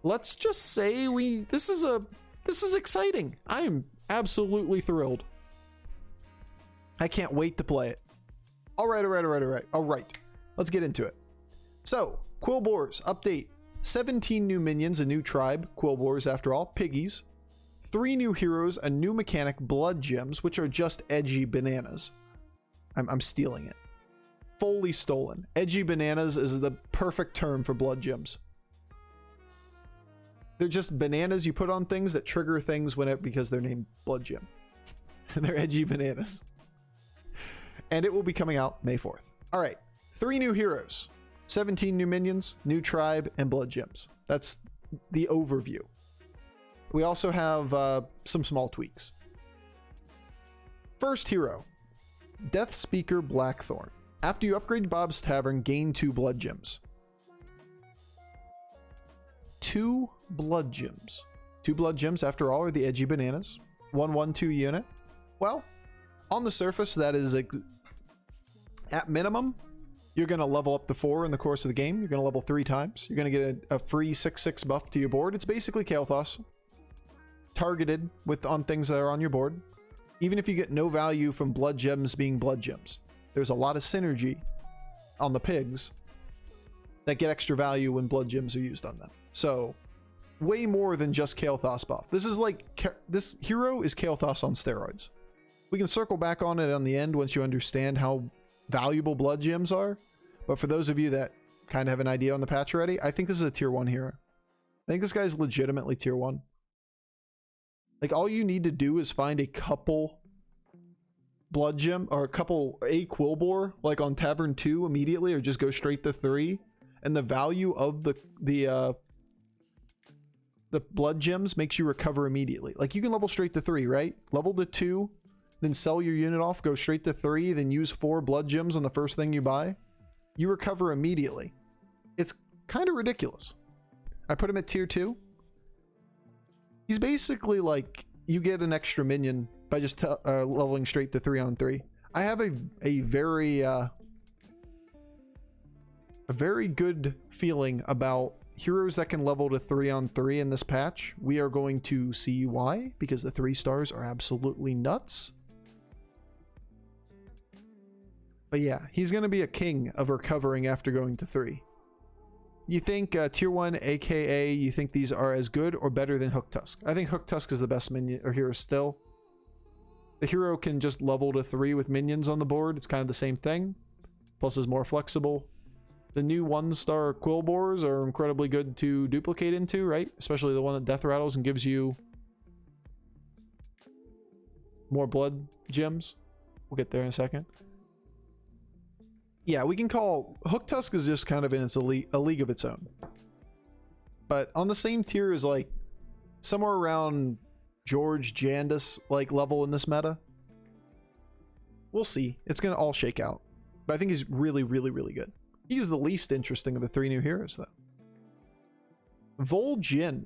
let's just say this is exciting. I am absolutely thrilled. I can't wait to play it. All right. Let's get into it. So, Quill Boars update. 17 new minions, a new tribe. Quill Boars, after all, piggies. 3 new heroes, a new mechanic, blood gems, which are just edgy bananas. I'm stealing it. Fully stolen. Edgy bananas is the perfect term for blood gems. They're just bananas you put on things that trigger things because they're named blood gem. They're edgy bananas. And it will be coming out May 4th. All right. 3 new heroes, 17 new minions, new tribe, and blood gems. That's the overview. We also have some small tweaks. First hero, Death Speaker Blackthorn. After you upgrade Bob's Tavern, gain 2 blood gems. 2 blood gems. 2 blood gems, after all, are the edgy bananas. 1/1/2 unit. Well, on the surface, that is at minimum, you're going to level up to 4 in the course of the game. You're going to level 3 times. You're going to get a free 6/6 buff to your board. It's basically Kael'thas targeted on things that are on your board. Even if you get no value from blood gems being blood gems, there's a lot of synergy on the pigs that get extra value when blood gems are used on them. So way more than just Kael'thas buff. This is like, this hero is Kael'thas on steroids. We can circle back on it on the end once you understand how valuable blood gems are. But for those of you that kind of have an idea on the patch already, I think this is a tier 1 hero. I think this guy's legitimately tier 1. Like, all you need to do is find a couple blood gem or a Quill Boar like on Tavern 2 immediately, or just go straight to 3, and the value of the blood gems makes you recover immediately. Like, you can level straight to 3, right? Level to 2, then sell your unit off, go straight to 3, then use 4 blood gems on the first thing you buy. You recover immediately. It's kind of ridiculous. I put him at tier 2. He's basically like, you get an extra minion by just leveling straight to 3-on-3. I have a very good feeling about heroes that can level to 3-on-3 in this patch. We are going to see why, because the 3 stars are absolutely nuts. But yeah, he's going to be a king of recovering after going to 3. You think tier 1, aka you think these are as good or better than Hook Tusk? I think Hook Tusk is the best minion or hero still. The hero can just level to 3 with minions on the board. It's kind of the same thing. Plus is more flexible. The new 1-star Quill Boars are incredibly good to duplicate into, right? Especially the one that death rattles and gives you more blood gems. We'll get there in a second. Yeah, we can call Hook Tusk is just kind of in its a league of its own. But on the same tier as like somewhere around George Jandis like level in this meta. We'll see. It's going to all shake out. But I think he's really, really, really good. He's the least interesting of the 3 new heroes though. Vol'jin.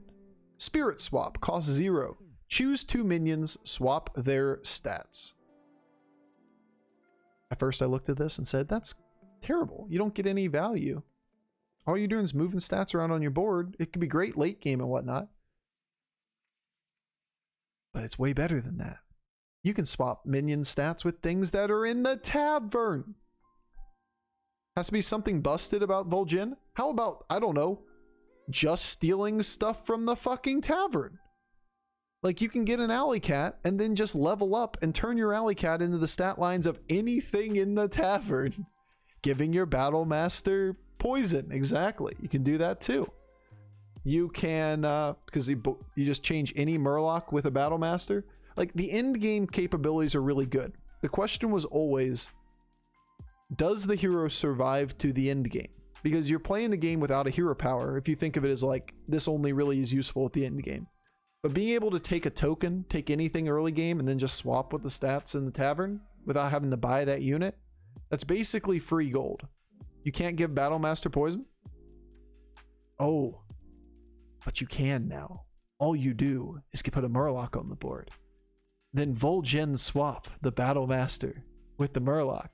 Spirit swap. Cost 0. Choose 2 minions. Swap their stats. At first I looked at this and said, that's terrible. You don't get any value. All you're doing is moving stats around on your board. It could be great late game and whatnot. But it's way better than that. You can swap minion stats with things that are in the tavern. Has to be something busted about Vol'jin? How about, I don't know, just stealing stuff from the fucking tavern? Like, you can get an alley cat and then just level up and turn your alley cat into the stat lines of anything in the tavern, giving your battle master poison. Exactly. You can do that too. You can, because you just change any Murloc with a battle master. Like, the end game capabilities are really good. The question was always, does the hero survive to the end game? Because you're playing the game without a hero power. If you think of it as like, this only really is useful at the end game. But being able to take a token, take anything early game, and then just swap with the stats in the tavern without having to buy that unit, that's basically free gold. You can't give Battle Master poison? Oh, but you can now. All you do is put a Murloc on the board. Then Vol'jin swap the Battle Master with the Murloc.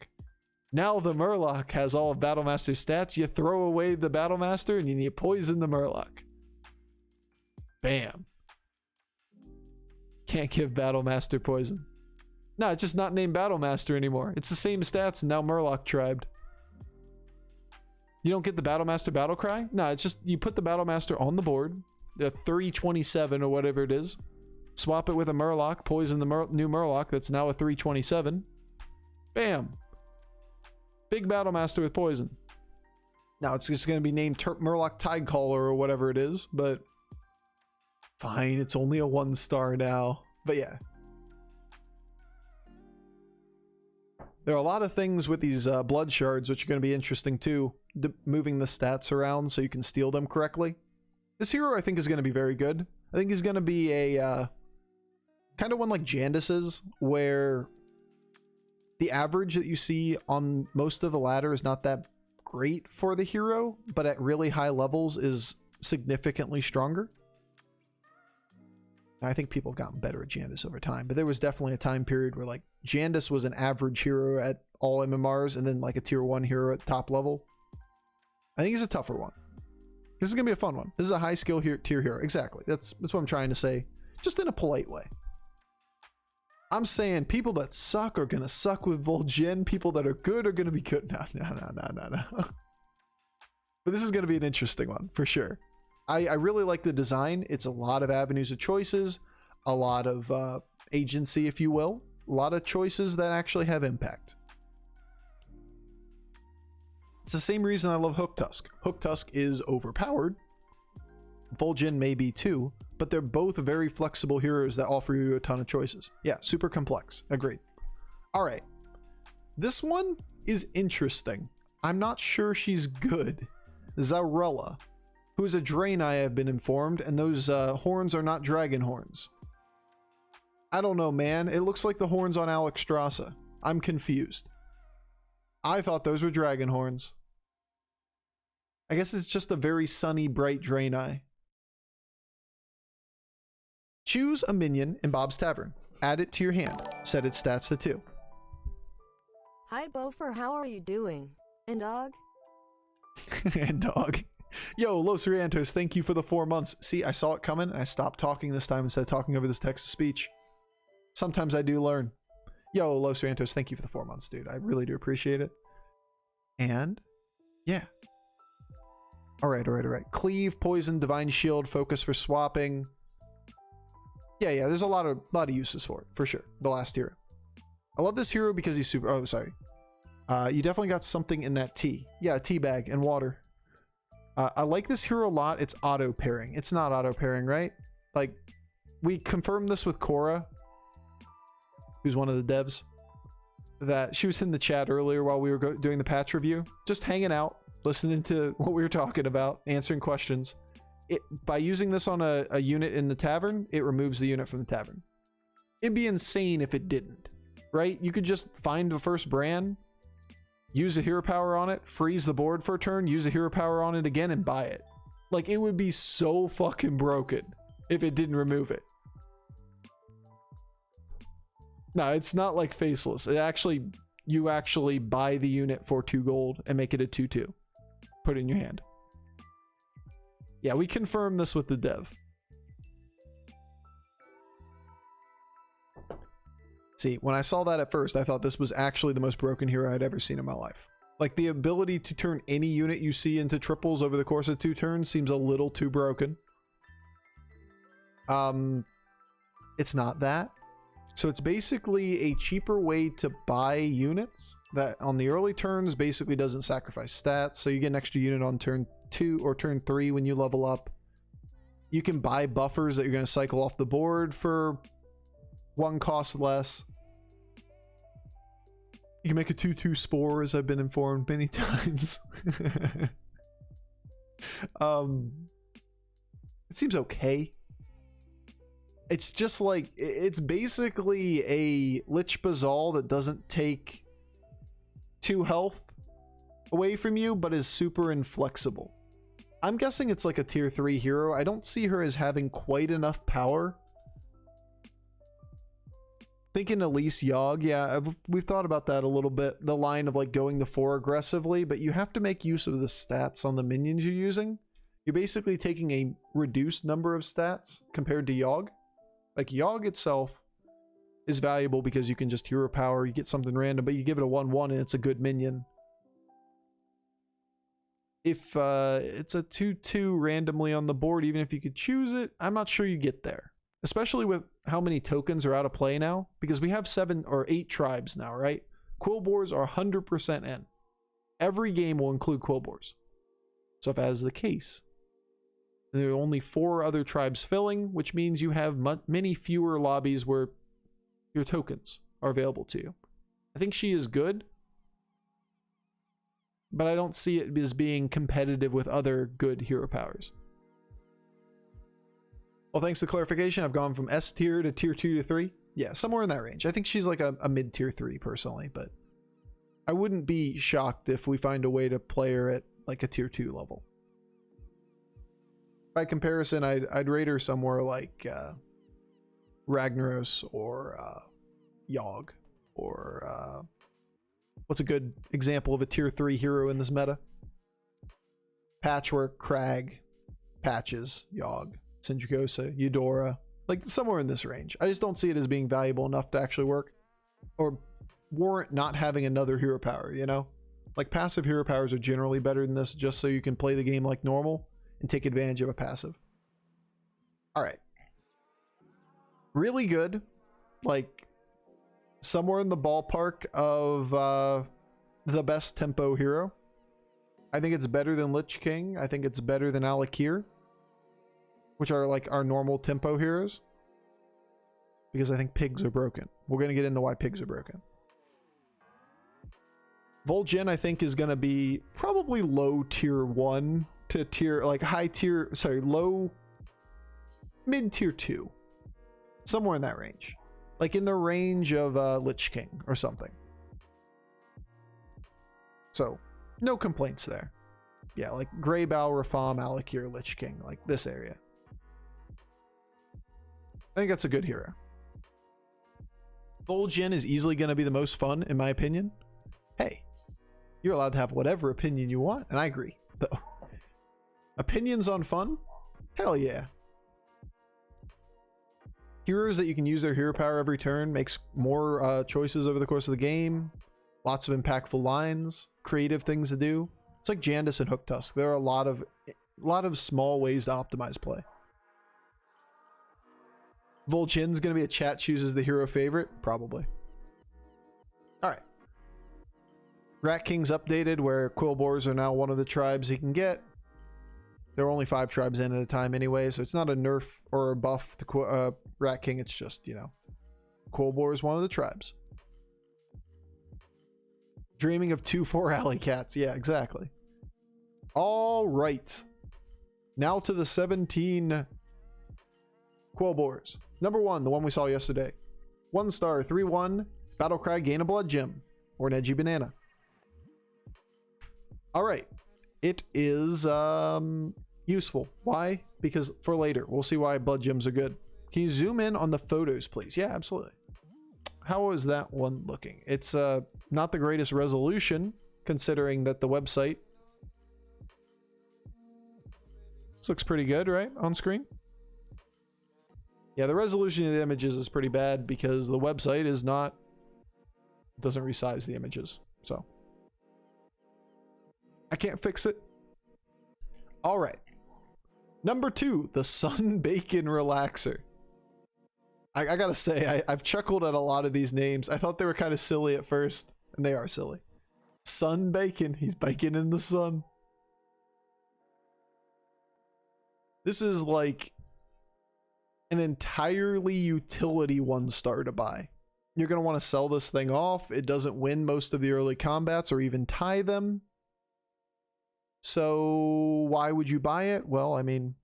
Now the Murloc has all of Battle Master's stats. You throw away the Battle Master and you poison the Murloc. Bam. Can't give Battlemaster poison. No, it's just not named Battlemaster anymore. It's the same stats and now Murloc tribed. You don't get the Battlemaster battle cry? No, it's just you put the Battlemaster on the board, a 327 or whatever it is. Swap it with a Murloc, poison the new Murloc that's now a 327. Bam. Big Battlemaster with poison. Now it's just going to be named Murloc Tidecaller or whatever it is, but fine, it's only a 1-star now. But yeah. There are a lot of things with these blood shards which are going to be interesting too. Moving the stats around so you can steal them correctly. This hero I think is going to be very good. I think he's going to be a kind of one like Jandis's, where the average that you see on most of the ladder is not that great for the hero, but at really high levels is significantly stronger. I think people have gotten better at Jandis over time, but there was definitely a time period where like Jandis was an average hero at all MMRs and then like a tier 1 hero at top level. I think he's a tougher one. This is gonna be a fun one. This is a high skill tier hero. Exactly. That's what I'm trying to say, just in a polite way. I'm saying people that suck are gonna suck with Vol'jin. People that are good are gonna be good. No. But this is gonna be an interesting one for sure. I really like the design. It's a lot of avenues of choices, a lot of agency, if you will, a lot of choices that actually have impact. It's the same reason I love Hooktusk. Hooktusk is overpowered. Vol'jin may be too, but they're both very flexible heroes that offer you a ton of choices. Yeah, super complex. Agreed. All right. This one is interesting. I'm not sure she's good. Zarella, who is a Draenei, I have been informed, and those horns are not dragon horns. I don't know, man. It looks like the horns on Alexstrasza. I'm confused. I thought those were dragon horns. I guess it's just a very sunny, bright Draenei. Choose a minion in Bob's Tavern. Add it to your hand. Set its stats to 2. Hi, Bofur. How are you doing? And dog? And dog. Yo, Los Riantos, thank you for the 4 months. See, I saw it coming and I stopped talking this time instead of talking over this text-to-speech. Sometimes I do learn. Yo, Los Riantos, thank you for the 4 months, dude. I really do appreciate it. And, yeah. Alright. Cleave, Poison, Divine Shield, Focus for swapping. Yeah, there's a lot of uses for it, for sure. The last hero. I love this hero because he's super... Oh, sorry. You definitely got something in that tea. Yeah, a tea bag and water. I like this hero a lot. It's auto pairing. It's not auto pairing, right? Like, we confirmed this with Cora, who's one of the devs, that she was in the chat earlier while we were doing the patch review, just hanging out, listening to what we were talking about, answering questions. By using this on a unit in the tavern, it removes the unit from the tavern. It'd be insane if it didn't, right? You could just find the first brand, use a hero power on it, freeze the board for a turn, use a hero power on it again, and buy it. Like, it would be so fucking broken if it didn't remove it. No, it's not like Faceless. You actually buy the unit for 2 gold and make it a 2/2. Put it in your hand. Yeah, we confirmed this with the dev. See, when I saw that at first, I thought this was actually the most broken hero I'd ever seen in my life. Like, the ability to turn any unit you see into triples over the course of 2 turns seems a little too broken. It's not that. So it's basically a cheaper way to buy units that on the early turns basically doesn't sacrifice stats. So you get an extra unit on turn 2 or turn 3 when you level up. You can buy buffers that you're going to cycle off the board for 1 cost less. You can make a 2/2 spore, as I've been informed many times. It seems okay. It's just like, it's basically a Lich Bazal that doesn't take 2 health away from you, but is super inflexible. I'm guessing it's like a tier 3 hero. I don't see her as having quite enough power. Thinking Elise Yogg, yeah, we've thought about that a little bit. The line of like going to 4 aggressively, but you have to make use of the stats on the minions you're using. You're basically taking a reduced number of stats compared to Yogg. Like Yogg itself is valuable because you can just hero power, you get something random, but you give it a 1/1 and it's a good minion. If it's a 2/2 randomly on the board, even if you could choose it, I'm not sure you get there. Especially with how many tokens are out of play now, because we have 7 or 8 tribes now, right? Quill Boars are 100% in. Every game will include Quill Boars. So if that is the case, there are only 4 other tribes filling, which means you have many fewer lobbies where your tokens are available to you. I think she is good, but I don't see it as being competitive with other good hero powers. Well, thanks to clarification, I've gone from S tier to tier 2 to 3. Yeah, somewhere in that range. I think she's like a mid tier 3 personally, but I wouldn't be shocked if we find a way to play her at like a tier 2 level. By comparison, I'd rate her somewhere like Ragnaros or Yogg or what's a good example of a tier 3 hero in this meta? Patchwork, Crag, Patches, Yogg, Sindragosa, Eudora, like somewhere in this range. I just don't see it as being valuable enough to actually work or warrant not having another hero power, you know? Like passive hero powers are generally better than this just so you can play the game like normal and take advantage of a passive. All right. Really good. Like somewhere in the ballpark of the best tempo hero. I think it's better than Lich King. I think it's better than Alakir, which are like our normal tempo heroes, because I think pigs are broken. We're going to get into why pigs are broken. Vol'jin, I think, is going to be probably low tier 1 to tier, like high tier, sorry, low, mid tier 2. Somewhere in that range. Like in the range of Lich King or something. So, no complaints there. Yeah, like Greybow, Rafam, Alakir, Lich King, like this area. I think that's a good hero. Vol'jin is easily going to be the most fun, in my opinion. Hey, you're allowed to have whatever opinion you want, and I agree, though. Opinions on fun? Hell yeah. Heroes that you can use their hero power every turn makes more choices over the course of the game. Lots of impactful lines, creative things to do. It's like Jandis and Hooktusk. There are a lot of small ways to optimize play. Vol'jin's gonna be a chat chooses the hero favorite? Probably. Alright. Rat King's updated where Quill Boars are now one of the tribes he can get. There are only 5 tribes in at a time anyway, so it's not a nerf or a buff to Rat King, it's just, you know, Quill Boar is one of the tribes. Dreaming of 2/4 alley cats. Yeah, exactly. All right. Now to the 17 Quill Boars. Number 1, the one we saw yesterday. 1 star, 3/1, Battlecry, gain a blood gem, or an edgy banana. All right. It is useful. Why? Because for later, we'll see why blood gems are good. Can you zoom in on the photos, please? Yeah, absolutely. How is that one looking? It's not the greatest resolution, considering that the website. This looks pretty good, right? On screen? Yeah, the resolution of the images is pretty bad because the website is not, doesn't resize the images. So I can't fix it. All right. Number 2, the Sun Bacon Relaxer. I gotta say, I've chuckled at a lot of these names. I thought they were kind of silly at first, and they are silly. Sun Bacon. He's baking in the sun. This is like an entirely utility 1 star to buy. You're going to want to sell this thing off. It doesn't win most of the early combats or even tie them. So why would you buy it? Well, I mean,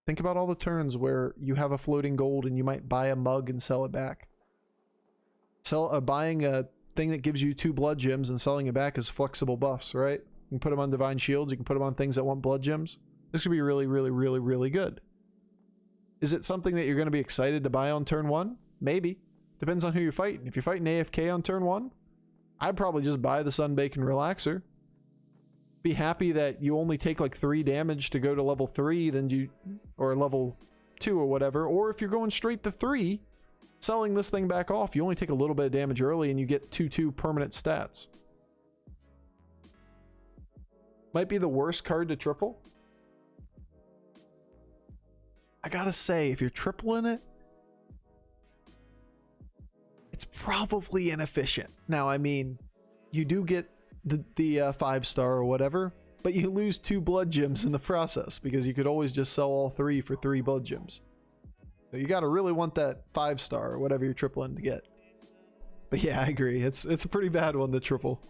think about all the turns where you have a floating gold and you might buy a mug and sell it back. Buying a thing that gives you 2 blood gems and selling it back is flexible buffs, right? You can put them on divine shields. You can put them on things that want blood gems. This could be really, really, really, really good. Is it something that you're going to be excited to buy on turn 1? Maybe. Depends on who you're fighting. If you're fighting AFK on turn 1, I'd probably just buy the Sun Bacon Relaxer. be happy that you only take like 3 damage to go to level 3, or level 2 or whatever. Or if you're going straight to 3, selling this thing back off, you only take a little bit of damage early and you get 2/2 permanent stats. Might be the worst card to triple. I gotta say, if you're tripling it, it's probably inefficient. Now, I mean, you do get the 5-star or whatever, but you lose 2 blood gems in the process because you could always just sell all 3 for 3 blood gems. So you gotta really want that 5-star or whatever you're tripling to get. But yeah, I agree. It's a pretty bad one to triple.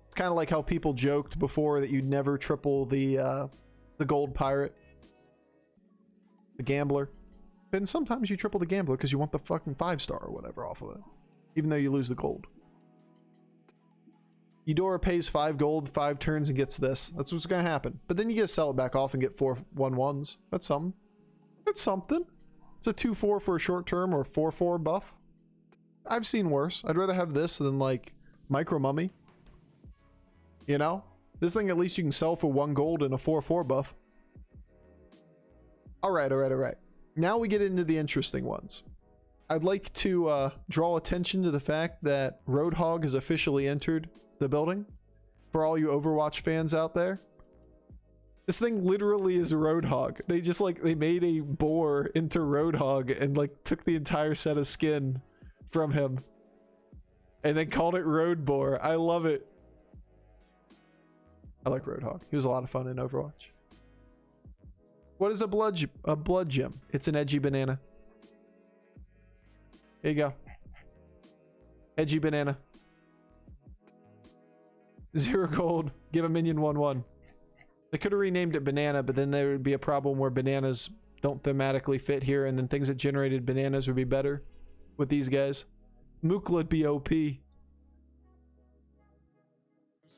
It's kind of like how people joked before that you'd never triple the gold pirate, the gambler. And sometimes you triple the gambler because you want the fucking 5-star or whatever off of it, even though you lose the gold. Eudora pays 5 gold, 5 turns, and gets this. That's what's gonna happen. But then you get to sell it back off and get 4 1/1s. That's something. That's something. It's a 2/4 for a short term or 4/4 buff. I've seen worse. I'd rather have this than like Micro Mummy. You know? This thing at least you can sell for 1 gold and a 4/4 buff. Alright. Now we get into the interesting ones. I'd like to draw attention to the fact that Roadhog has officially entered the building. For all you Overwatch fans out there, this thing literally is a Roadhog. They made a Boar into Roadhog and like took the entire set of skin from him and then called it Road Boar. I love it. I like Roadhog. He was a lot of fun in Overwatch. What is a blood gem? It's an edgy banana. Here you go. Edgy banana. 0 gold. Give a minion 1/1. They could have renamed it banana, but then there would be a problem where bananas don't thematically fit here, and then things that generated bananas would be better with these guys. Mookla be OP.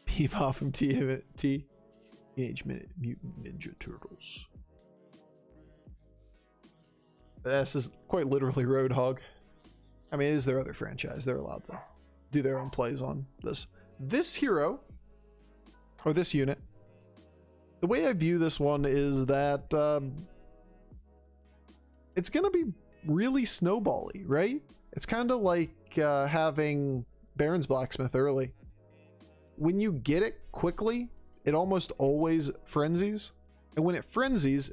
Peebop from Teenage Mutant Ninja Turtles. This is quite literally Roadhog. I mean, it is their other franchise. They're allowed to do their own plays on this. This hero, or this unit, the way I view this one is that it's going to be really snowbally, right? It's kind of like having Baron's Blacksmith early. When you get it quickly, it almost always frenzies. And when it frenzies,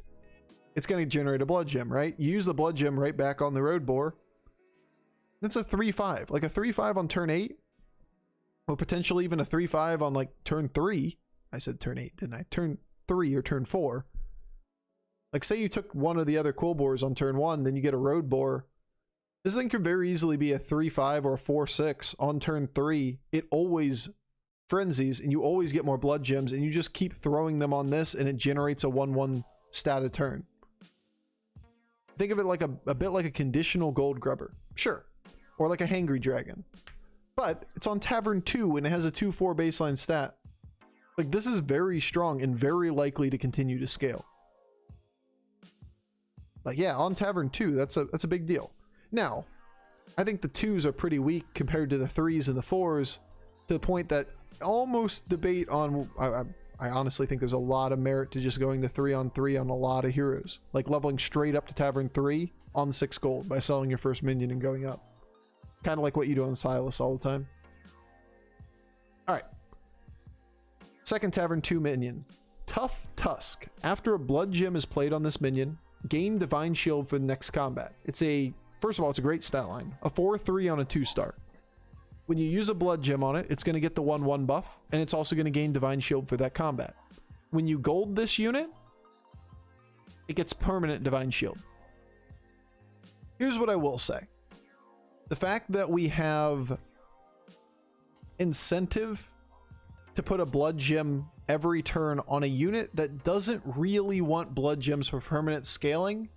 it's going to generate a blood gem, right? You use the blood gem right back on the Road Boar. That's a 3/5. Like a 3/5 on turn 8. Or potentially even a 3/5 on like turn 3. I said turn 8, didn't I? Turn 3 or turn 4. Like say you took one of the other Quill Boars on turn 1, then you get a Road Boar. This thing could very easily be a 3/5 or a 4/6 on turn 3. It always frenzies and you always get more blood gems and you just keep throwing them on this and it generates a 1/1 stat a turn. Think of it like a bit like a conditional gold grubber. Sure. Or like a hangry dragon. But it's on Tavern 2 and it has a 2/4 baseline stat. Like this is very strong and very likely to continue to scale. Like yeah, on Tavern 2, that's a big deal. Now, I think the 2s are pretty weak compared to the 3s and the 4s to the point that almost debate on I honestly think there's a lot of merit to just going to 3-on-3 on a lot of heroes. Like leveling straight up to Tavern 3 on 6 gold by selling your first minion and going up. Kind of like what you do on Silas all the time. Alright. Second Tavern 2 minion. Tough Tusk. After a blood gem is played on this minion, gain Divine Shield for the next combat. First of all, it's a great stat line. A 4/3 on a 2-star. When you use a blood gem on it, it's going to get the 1/1 buff, and it's also going to gain Divine Shield for that combat. When you gold this unit, it gets permanent Divine Shield. Here's what I will say. The fact that we have incentive to put a blood gem every turn on a unit that doesn't really want blood gems for permanent scaling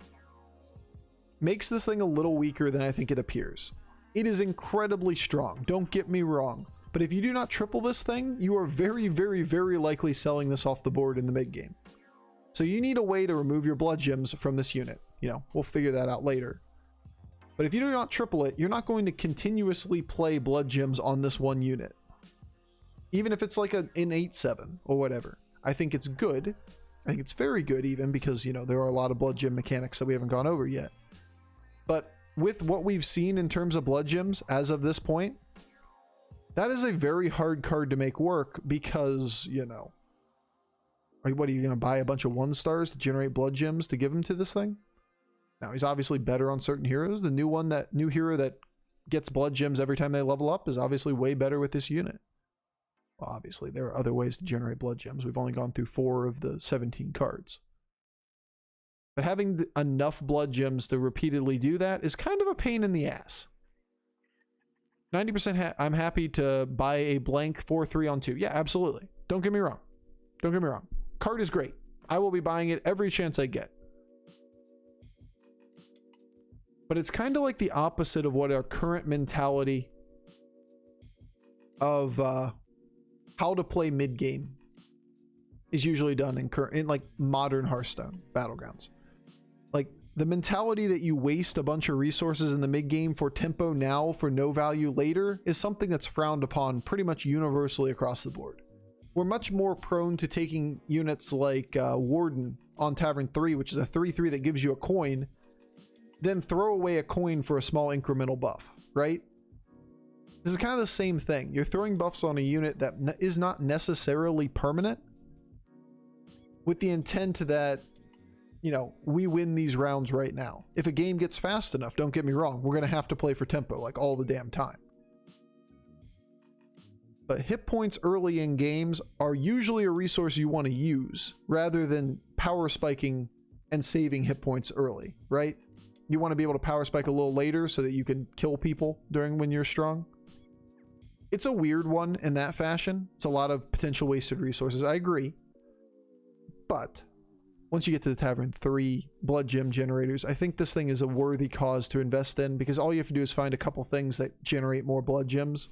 makes this thing a little weaker than I think it appears. It is incredibly strong, don't get me wrong, but if you do not triple this thing, you are very, very, very likely selling this off the board in the mid game. So you need a way to remove your blood gems from this unit. You know, we'll figure that out later. But if you do not triple it, you're not going to continuously play blood gems on this one unit. Even if it's like an 8-7 or whatever. I think it's good. I think it's very good even because, you know, there are a lot of blood gem mechanics that we haven't gone over yet. But with what we've seen in terms of blood gems as of this point, that is a very hard card to make work because, you know, what are you going to buy a bunch of 1-stars to generate blood gems to give him to this thing? Now, he's obviously better on certain heroes. The new hero that gets blood gems every time they level up is obviously way better with this unit. Well, obviously, there are other ways to generate blood gems. We've only gone through 4 of the 17 cards. But having enough blood gems to repeatedly do that is kind of a pain in the ass. 90% I'm happy to buy a blank 4/3 on 2. Yeah, absolutely. Don't get me wrong. Don't get me wrong. Card is great. I will be buying it every chance I get. But it's kind of like the opposite of what our current mentality of how to play mid-game is usually done in like modern Hearthstone Battlegrounds. Like the mentality that you waste a bunch of resources in the mid-game for tempo now for no value later is something that's frowned upon pretty much universally across the board. We're much more prone to taking units like Warden on Tavern 3, which is a 3/3 that gives you a coin, then throw away a coin for a small incremental buff, right? This is kind of the same thing. You're throwing buffs on a unit that is not necessarily permanent with the intent that, you know, we win these rounds right now. If a game gets fast enough, don't get me wrong, we're going to have to play for tempo like all the damn time. But hit points early in games are usually a resource you want to use rather than power spiking and saving hit points early, right? You want to be able to power spike a little later so that you can kill people during when you're strong. It's a weird one in that fashion. It's a lot of potential wasted resources. I agree. But once you get to the Tavern 3 blood gem generators, I think this thing is a worthy cause to invest in because all you have to do is find a couple things that generate more blood gems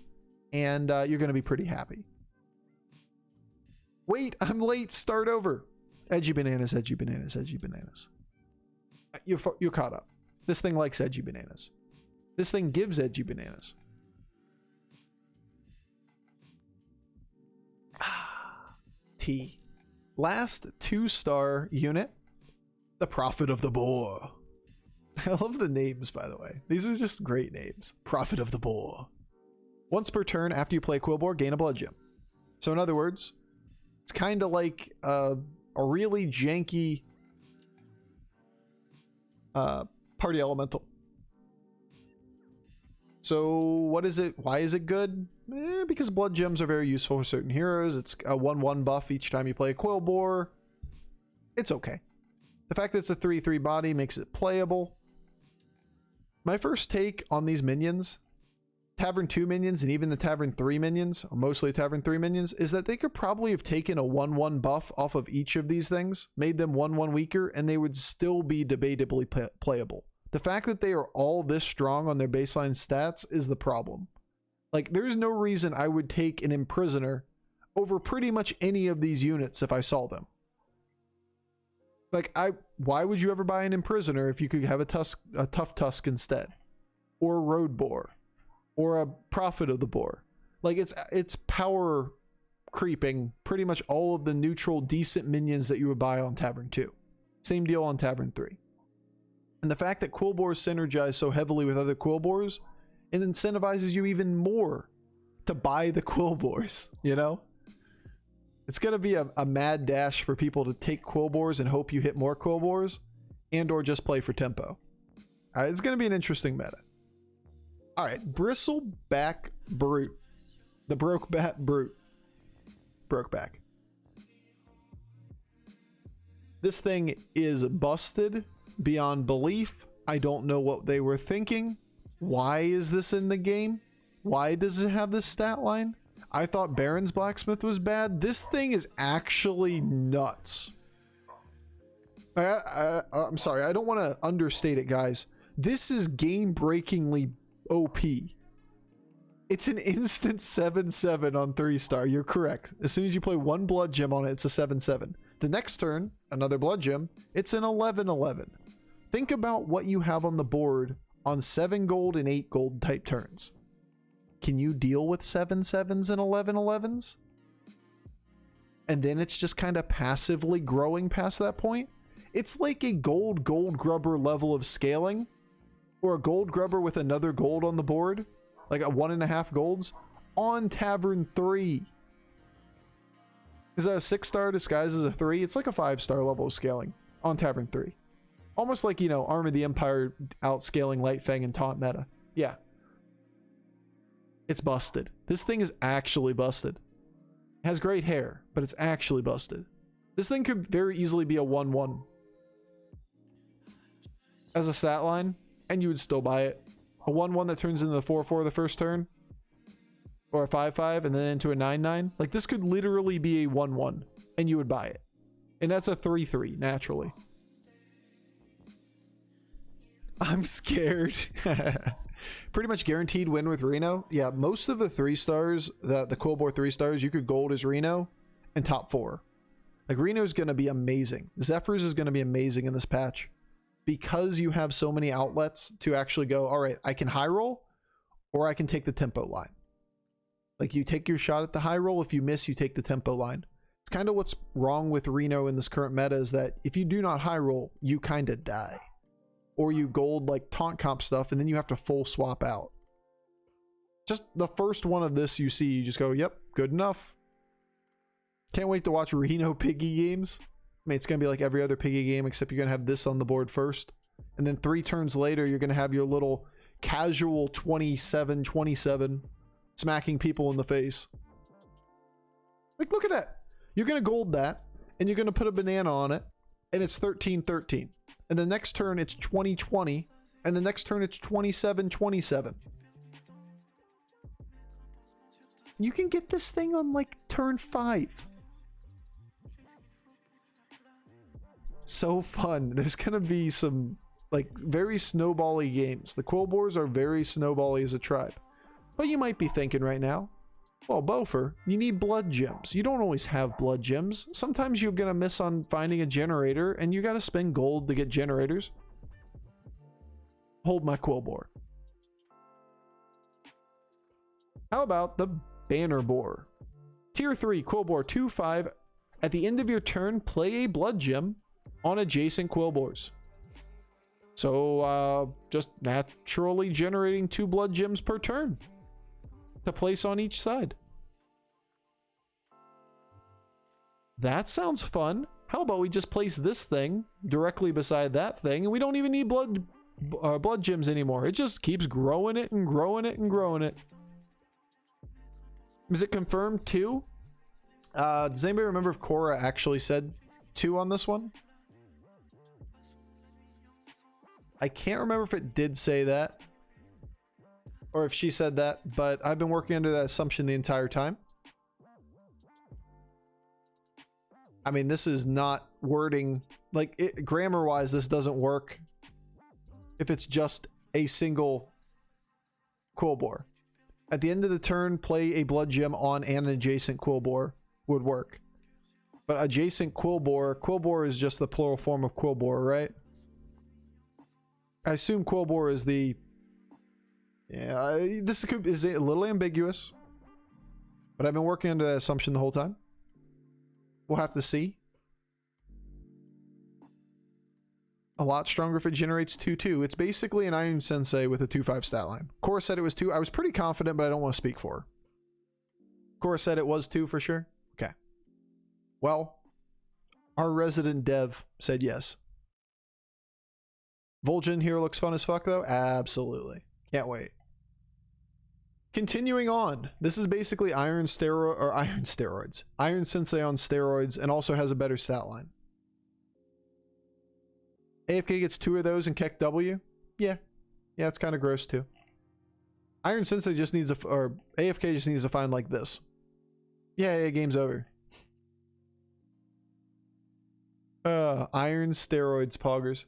and you're going to be pretty happy. Wait, I'm late. Start over. Edgy bananas, edgy bananas, edgy bananas. You're caught up. This thing likes edgy bananas. This thing gives edgy bananas. T. Last 2-star unit, the Prophet of the Boar. I love the names, by the way. These are just great names. Prophet of the Boar. Once per turn after you play Quillboar, gain a blood gem. So in other words, it's kind of like a really janky party elemental. So what is it? Why is it good? Because blood gems are very useful for certain heroes. It's a 1/1 buff each time you play a Quillboar. It's okay. The fact that it's a 3/3 body makes it playable. My first take on these minions, Tavern 2 minions and even the Tavern 3 minions, or mostly Tavern 3 minions, is that they could probably have taken a 1/1 buff off of each of these things, made them 1/1 weaker, and they would still be debatably playable. The fact that they are all this strong on their baseline stats is the problem. Like, there's no reason I would take an Imprisoner over pretty much any of these units if I saw them. Like, why would you ever buy an Imprisoner if you could have a Tough Tusk instead? Or a Road Boar? Or a Prophet of the Boar? Like, it's power creeping pretty much all of the neutral, decent minions that you would buy on Tavern 2. Same deal on Tavern 3. And the fact that Quillboars synergize so heavily with other Quillboars, it incentivizes you even more to buy the Quillboars, you know? It's going to be a mad dash for people to take Quillboars and hope you hit more Quillboars and or just play for tempo. All right, it's going to be an interesting meta. All right, Bristleback Brute. The Brokeback Brute. Brokeback. This thing is busted beyond belief. I don't know what they were thinking. Why is this in the game? Why does it have this stat line? I thought Baron's Blacksmith was bad. This thing is actually nuts. I'm sorry, I don't want to understate it, guys. This is game-breakingly OP. It's an instant 7/7 on 3-star. You're correct. As soon as you play one blood gem on it, it's a 7/7. The next turn, another blood gem, it's an 11/11. Think about what you have on the board on 7 gold and 8 gold type turns. Can you deal with 7/7s and 11/11s? and then it's just kind of passively growing past that point. It's like a gold grubber level of scaling, or a gold grubber with another gold on the board, like a 1.5 golds on Tavern 3. Is that a 6-star disguised as a 3? It's like a 5-star level of scaling on Tavern 3. Almost like, you know, Arm of the Empire outscaling Light Fang and Taunt meta. Yeah. It's busted. This thing is actually busted. It has great hair, but it's actually busted. This thing could very easily be a 1-1 as a stat line, and you would still buy it. A 1-1 that turns into the 4-4 the first turn, or a 5-5 and then into a 9-9. Like, this could literally be a 1-1 and you would buy it. And that's a 3-3 naturally. I'm scared. Pretty much guaranteed win with Reno. Yeah, most of the 3-stars, the Quillboar 3-stars, you could gold as Reno and top 4. Like, Reno's going to be amazing. Zephyrs is going to be amazing in this patch, because you have so many outlets to actually go, all right, I can high roll or I can take the tempo line. Like, you take your shot at the high roll. If you miss, you take the tempo line. It's kind of what's wrong with Reno in this current meta, is that if you do not high roll, you kind of die. Or you gold like taunt comp stuff, and then you have to full swap out. Just the first one of this you see, you just go, yep, good enough. Can't wait to watch Reno Piggy games. I mean, it's going to be like every other Piggy game, except you're going to have this on the board first. And then 3 turns later, you're going to have your little casual 27-27 smacking people in the face. Like, look at that. You're going to gold that, and you're going to put a banana on it, and it's 13-13. And the next turn, it's 20-20. And the next turn, it's 27-27. You can get this thing on, like, turn 5. So fun. There's going to be some, like, very snowbally games. The Quillboars are very snowbally as a tribe. But you might be thinking right now, well, Bofur, you need blood gems. You don't always have blood gems. Sometimes you're going to miss on finding a generator, and you got to spend gold to get generators. Hold my Quillboar. How about the Banner Boar? Tier 3, Quillboar 2-5. At the end of your turn, play a blood gem on adjacent Quillboars. So, just naturally generating 2 blood gems per turn to place on each side. That sounds fun. How about we just place this thing directly beside that thing, and we don't even need blood gems anymore. It just keeps growing it and growing it and growing it. Is it confirmed 2? Does anybody remember if Cora actually said 2 on this one? I can't remember if it did say that, or if she said that, but I've been working under that assumption the entire time. I mean, this is not wording, like, grammar-wise, this doesn't work if it's just a single Quillboar. At the end of the turn, play a blood gem on an adjacent Quillboar would work. But adjacent Quillboar is just the plural form of Quillboar, right? I assume Quillboar is the... Yeah, this is a little ambiguous, but I've been working under that assumption the whole time. We'll have to see. A lot stronger if it generates 2-2. It's basically an Iron Sensei with a 2-5 stat line. Cora said it was 2. I was pretty confident, but I don't want to speak for her. Cora said it was 2 for sure. Okay. Well, our resident dev said yes. Vol'jin here looks fun as fuck, though. Absolutely. Can't wait. Continuing on, this is basically Iron Sensei on steroids, and also has a better stat line. AFK gets 2 of those in Keck W. Yeah, it's kind of gross too. Iron Sensei just needs to, or AFK just needs to find like this. Yeah, game's over. Iron steroids, poggers.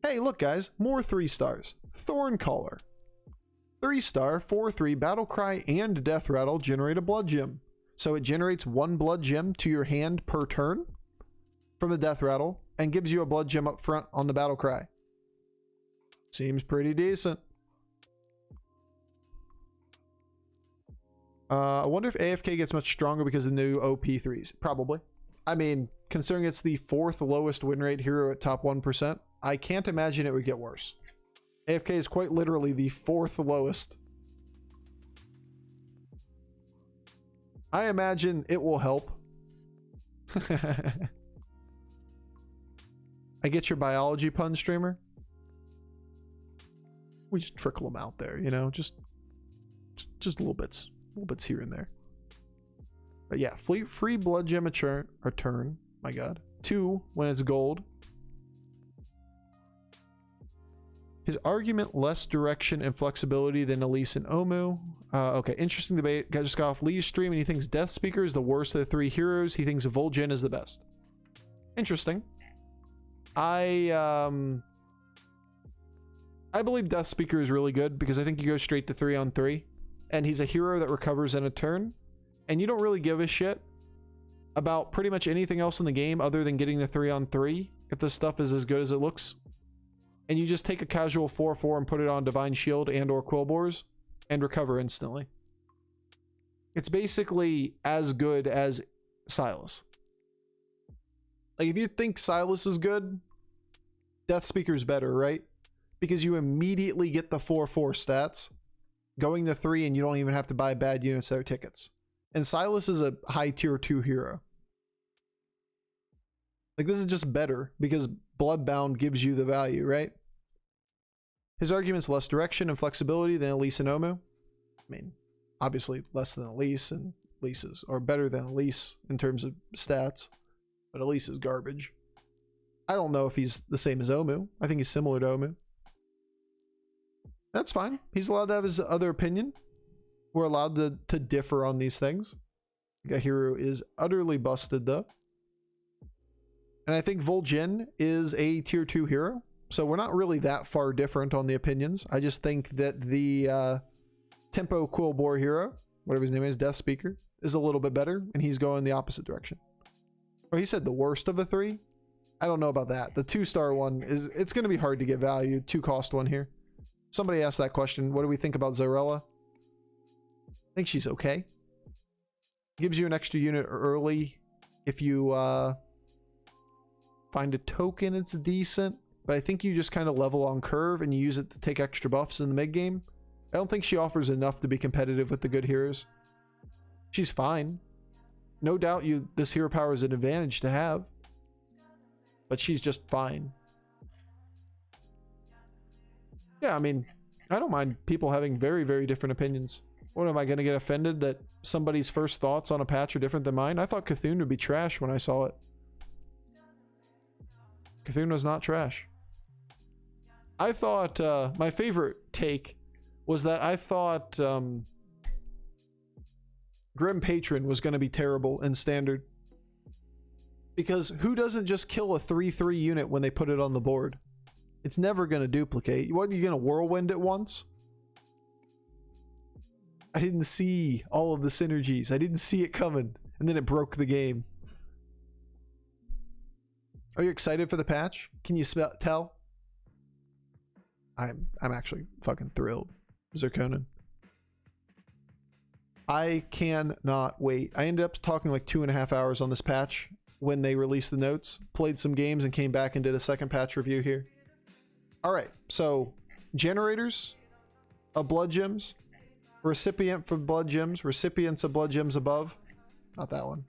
Hey, look guys, more 3-stars. Thorncaller. 3-star, 4/3, Battlecry and Death Rattle generate a blood gem. So it generates 1 blood gem to your hand per turn from the Death Rattle, and gives you a blood gem up front on the Battlecry. Seems pretty decent. I wonder if AFK gets much stronger because of the new OP3s. Probably. I mean, considering it's the 4th lowest win rate hero at top 1%, I can't imagine it would get worse. AFK is quite literally the 4th lowest. I imagine it will help. I get your biology pun, streamer. We just trickle them out there, you know, just little bits here and there. But yeah, free blood gem a turn. My God, 2 when it's gold. His argument, less direction and flexibility than Elise and Omu. Okay, interesting debate. Guy just got off Lee's stream and he thinks Death Speaker is the worst of the 3 heroes. He thinks Vol'jin is the best. Interesting. I believe Death Speaker is really good because I think you go straight to 3-on-3, and he's a hero that recovers in a turn, and you don't really give a shit about pretty much anything else in the game other than getting the 3-on-3 if the stuff is as good as it looks. And you just take a casual 4/4 and put it on Divine Shield and or Quillbores and recover instantly. It's basically as good as Silas. Like, if you think Silas is good, Death Speaker's better, right? Because you immediately get the 4/4 stats, going to 3, and you don't even have to buy bad units or tickets. And Silas is a high tier 2 hero. Like, this is just better because Bloodbound gives you the value, right? His argument's less direction and flexibility than Elise and Omu. I mean, obviously less than Elise, and Elise's are better than Elise in terms of stats, but Elise is garbage. I don't know if he's the same as Omu. I think he's similar to Omu. That's fine. He's allowed to have his other opinion. We're allowed to differ on these things. The hero is utterly busted though. And I think Vol'jin is a tier 2 hero. So we're not really that far different on the opinions. I just think that the Tempo Quillbore hero, whatever his name is, Death Speaker, is a little bit better. And he's going the opposite direction. Or he said the worst of the 3. I don't know about that. The 2-star one it's going to be hard to get value. 2-cost one here. Somebody asked that question. What do we think about Zarella? I think she's okay. Gives you an extra unit early. If you find a token, it's decent. But I think you just kind of level on curve and you use it to take extra buffs in the mid game. I don't think she offers enough to be competitive with the good heroes. She's fine. No doubt this hero power is an advantage to have. But she's just fine. Yeah, I mean, I don't mind people having very, very different opinions. What, am I going to get offended that somebody's first thoughts on a patch are different than mine? I thought Cthulhu would be trash when I saw it. Cthulhu was not trash. I thought, my favorite take was that I thought Grim Patron was going to be terrible in Standard. Because who doesn't just kill a 3/3 unit when they put it on the board? It's never going to duplicate. What, are you going to whirlwind it once? I didn't see all of the synergies. I didn't see it coming. And then it broke the game. Are you excited for the patch? Can you tell? I'm actually fucking thrilled. Zirconin. I cannot wait. I ended up talking like 2.5 hours on this patch when they released the notes. Played some games and came back and did a second patch review here. Alright, so generators of blood gems. Recipient for blood gems. Recipients of blood gems above. Not that one.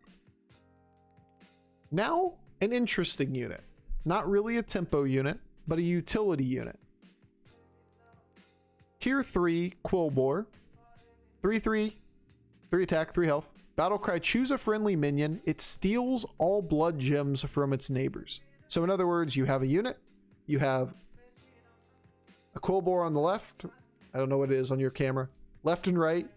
Now, an interesting unit. Not really a tempo unit, but a utility unit. Tier 3 Quillbore. 3/3. 3 attack, 3 health. Battle cry, choose a friendly minion. It steals all blood gems from its neighbors. So in other words, you have a unit. You have a Quillbore on the left. I don't know what it is on your camera. Left and right.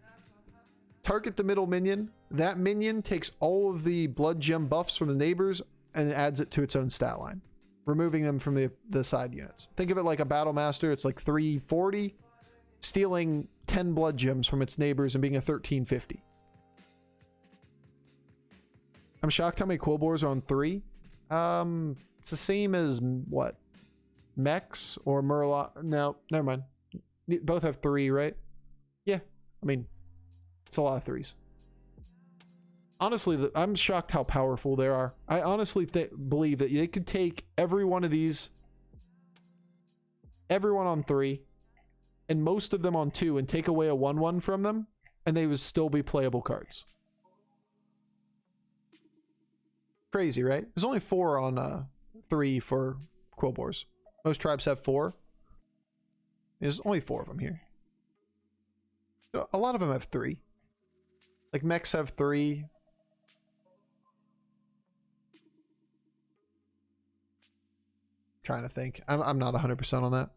Target the middle minion. That minion takes all of the blood gem buffs from the neighbors and adds it to its own stat line, removing them from the side units. Think of it like a Battle Master. It's like 340, stealing 10 blood gems from its neighbors and being a 1350. I'm shocked how many Quillbores are on 3. It's the same as what? Mechs or Murloc? No, never mind. Both have 3, right? Yeah, I mean, it's a lot of 3s. Honestly, I'm shocked how powerful they are. I honestly believe that they could take every one of these, everyone on 3, and most of them on 2, and take away a 1/1 from them, and they would still be playable cards. Crazy, right? There's only 4 on 3 for Quillboars. Most tribes have 4. There's only 4 of them here. A lot of them have 3. Like mechs have 3. Trying to think. I'm not 100% on that.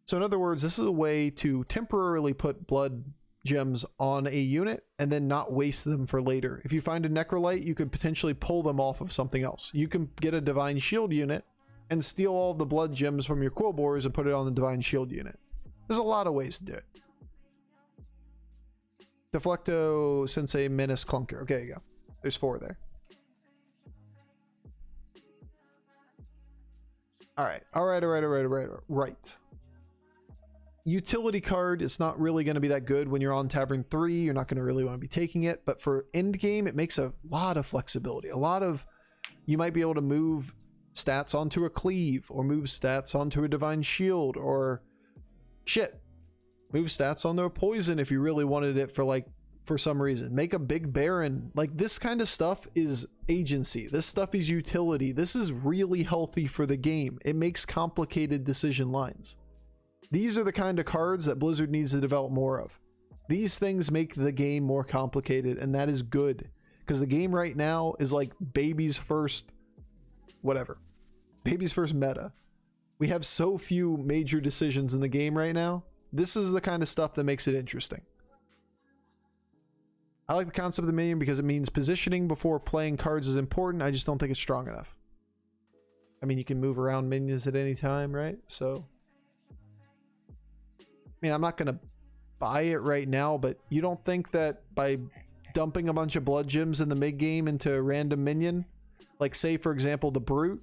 So in other words, this is a way to temporarily put blood gems on a unit and then not waste them for later. If you find a Necrolite, you could potentially pull them off of something else. You can get a Divine Shield unit and steal all the blood gems from your Quillboars and put it on the Divine Shield unit. There's a lot of ways to do it. Deflecto Sensei Menace Clunker. Okay, there you go. There's 4 there. Right. Utility card, it's not really going to be that good when you're on Tavern 3. You're not going to really want to be taking it. But for end game, it makes a lot of flexibility. You might be able to move stats onto a Cleave, or move stats onto a Divine Shield, or move stats onto a Poison if you really wanted it for some reason. Make a big Baron. Like, this kind of stuff is agency. This stuff is utility. This is really healthy for the game. It makes complicated decision lines. These are the kind of cards that Blizzard needs to develop more of. These things make the game more complicated, and that is good. Because the game right now is like baby's first meta. We have so few major decisions in the game right now. This is the kind of stuff that makes it interesting. I like the concept of the minion because it means positioning before playing cards is important. I just don't think it's strong enough. I mean, you can move around minions at any time, right? So, I mean, I'm not going to buy it right now, but you don't think that by dumping a bunch of blood gems in the mid game into a random minion, like say, for example, the Brute,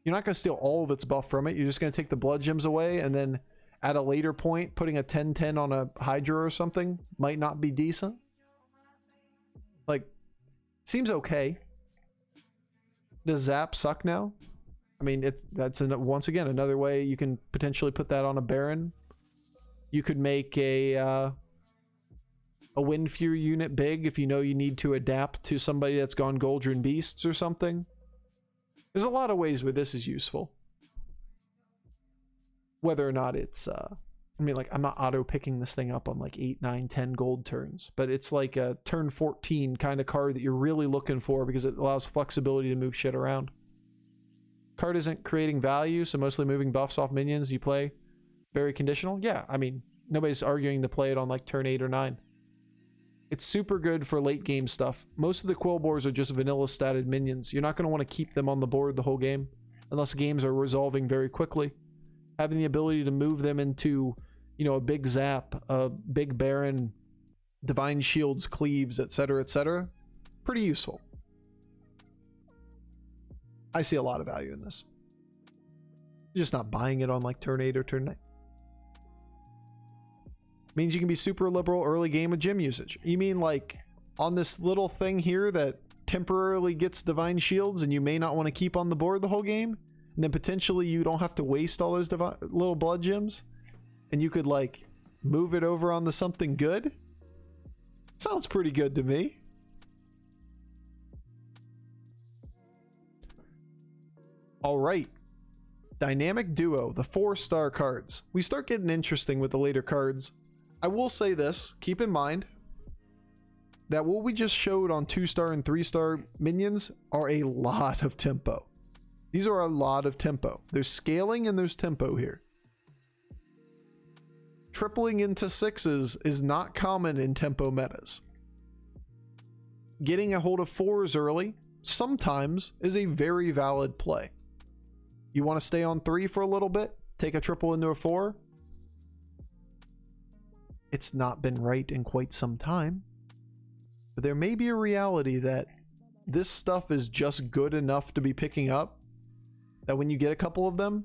you're not going to steal all of its buff from it. You're just going to take the blood gems away, and then at a later point, putting a 10/10 on a Hydra or something might not be decent. Like, seems okay. Does Zap suck now? I mean, that's once again another way you can potentially put that on a Baron. You could make a Wind Fury unit big if you know you need to adapt to somebody that's gone Goldren Beasts or something. There's a lot of ways where this is useful. Whether or not it's I mean, like, I'm not auto picking this thing up on like 8, 9, 10 gold turns, but it's like a turn 14 kind of card that you're really looking for because it allows flexibility to move shit around. Card isn't creating value, so mostly moving buffs off minions you play. Very conditional. Yeah, I mean, nobody's arguing to play it on like turn 8 or 9. It's super good for late game stuff. Most of the Quillboars are just vanilla statted minions. You're not going to want to keep them on the board the whole game unless games are resolving very quickly. Having the ability to move them into, you know, a big Zap, a big Baron, Divine Shields, Cleaves, etc., pretty useful. I see a lot of value in this. You're just not buying it on like turn 8 or turn 9. Means you can be super liberal early game with gem usage. You mean like on this little thing here that temporarily gets Divine Shields and you may not want to keep on the board the whole game, and then potentially you don't have to waste all those little blood gems, and you could like move it over onto something good? Sounds pretty good to me. All right. Dynamic Duo, the 4-star cards. We start getting interesting with the later cards. I will say this, keep in mind that what we just showed on 2-star and 3-star minions are a lot of tempo. These are a lot of tempo. There's scaling and there's tempo here. Tripling into 6s is not common in tempo metas. Getting a hold of 4s early sometimes is a very valid play. You want to stay on 3 for a little bit? Take a triple into a 4? It's not been right in quite some time. But there may be a reality that this stuff is just good enough to be picking up, that when you get a couple of them,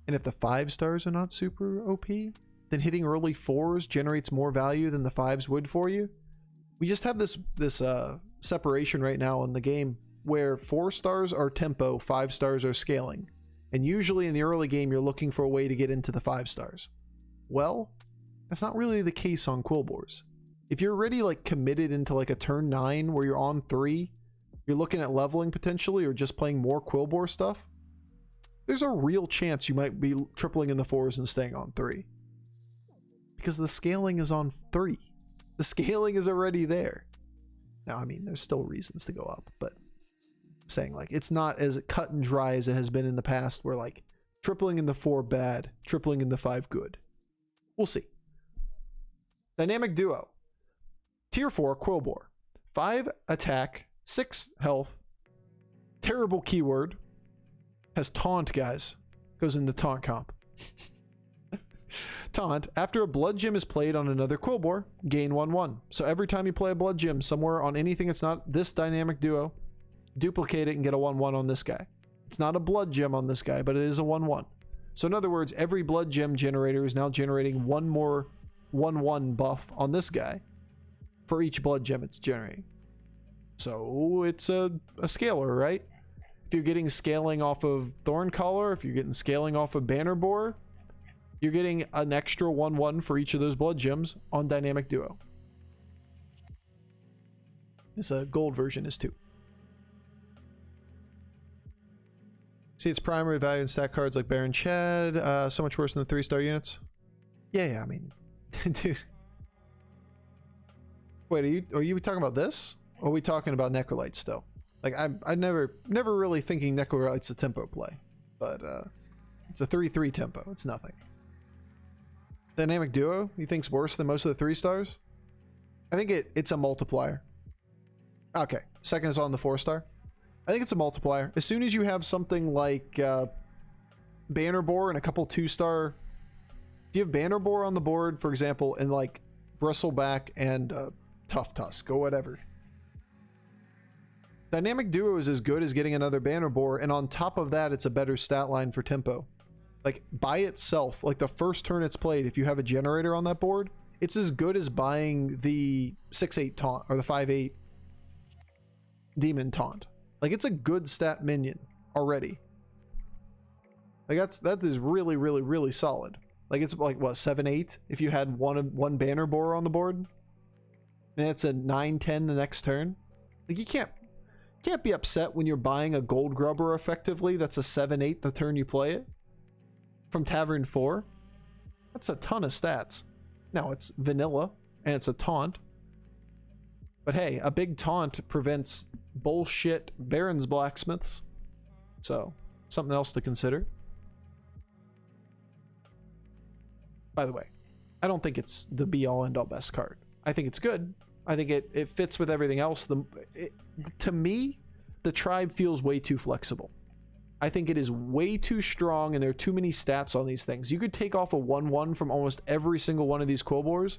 and if the 5 stars are not super OP, then hitting early 4s generates more value than the 5s would for you. We just have this separation right now in the game where 4 stars are tempo, 5 stars are scaling. And usually in the early game, you're looking for a way to get into the 5 stars. Well, that's not really the case on Quillboars. If you're already like committed into like a turn 9 where you're on 3, you're looking at leveling potentially or just playing more Quillboar stuff, there's a real chance you might be tripling in the 4s and staying on 3. Because the scaling is on 3. The scaling is already there. Now, I mean, there's still reasons to go up, but I'm saying like it's not as cut and dry as it has been in the past where like tripling in the 4 bad, tripling in the 5 good. We'll see. Dynamic Duo. Tier 4 Quillboar. 5 attack, 6 health. Terrible keyword. Has taunt, guys. Goes into taunt comp. Taunt. After a blood gem is played on another Quillboar, gain 1/1. So every time you play a blood gem somewhere on anything that's not this dynamic duo, duplicate it and get a 1/1 on this guy. It's not a blood gem on this guy, but it is a 1/1. So in other words, every blood gem generator is now generating one more 1/1 buff on this guy for each blood gem it's generating. So it's a scaler, right? If you're getting scaling off of Thorncaller, if you're getting scaling off of Banner Boar, you're getting an extra 1/1 for each of those blood gems on Dynamic Duo. This gold version is 2. See its primary value in stat cards like Baron Chad, so much worse than the 3-star units. Yeah, I mean, dude. Wait, are you talking about this? Or are we talking about Necrolytes still? Like, I never really thinking Necrolyte's a tempo play, but it's a 3/3 tempo. It's nothing. Dynamic Duo, you think's worse than most of the 3 stars? I think it's a multiplier. Okay, second is on the 4-star. I think it's a multiplier. As soon as you have something like Banner Boar and a couple 2-star, if you have Banner Boar on the board, for example, and like Bristleback and Tough Tusk or whatever, Dynamic Duo is as good as getting another Banner Boar, and on top of that, it's a better stat line for tempo. Like, by itself, like the first turn it's played, if you have a generator on that board, it's as good as buying the 6/8 taunt or the 5/8 demon taunt. Like, it's a good stat minion already. Like, that is really, really, really solid. Like, it's like, what, 7/8 if you had one Banner Boar on the board? And it's a 9/10 the next turn. Like, you can't be upset when you're buying a Gold Grubber effectively that's a 7/8 the turn you play it from Tavern 4. That's a ton of stats. Now, it's vanilla and it's a taunt. But hey, a big taunt prevents bullshit Baron's Blacksmiths. So, something else to consider. By the way, I don't think it's the be-all end-all best card. I think it's good. I think it fits with everything else. To me, the tribe feels way too flexible. I think it is way too strong, and there are too many stats on these things. You could take off a 1/1 from almost every single one of these Quillboars,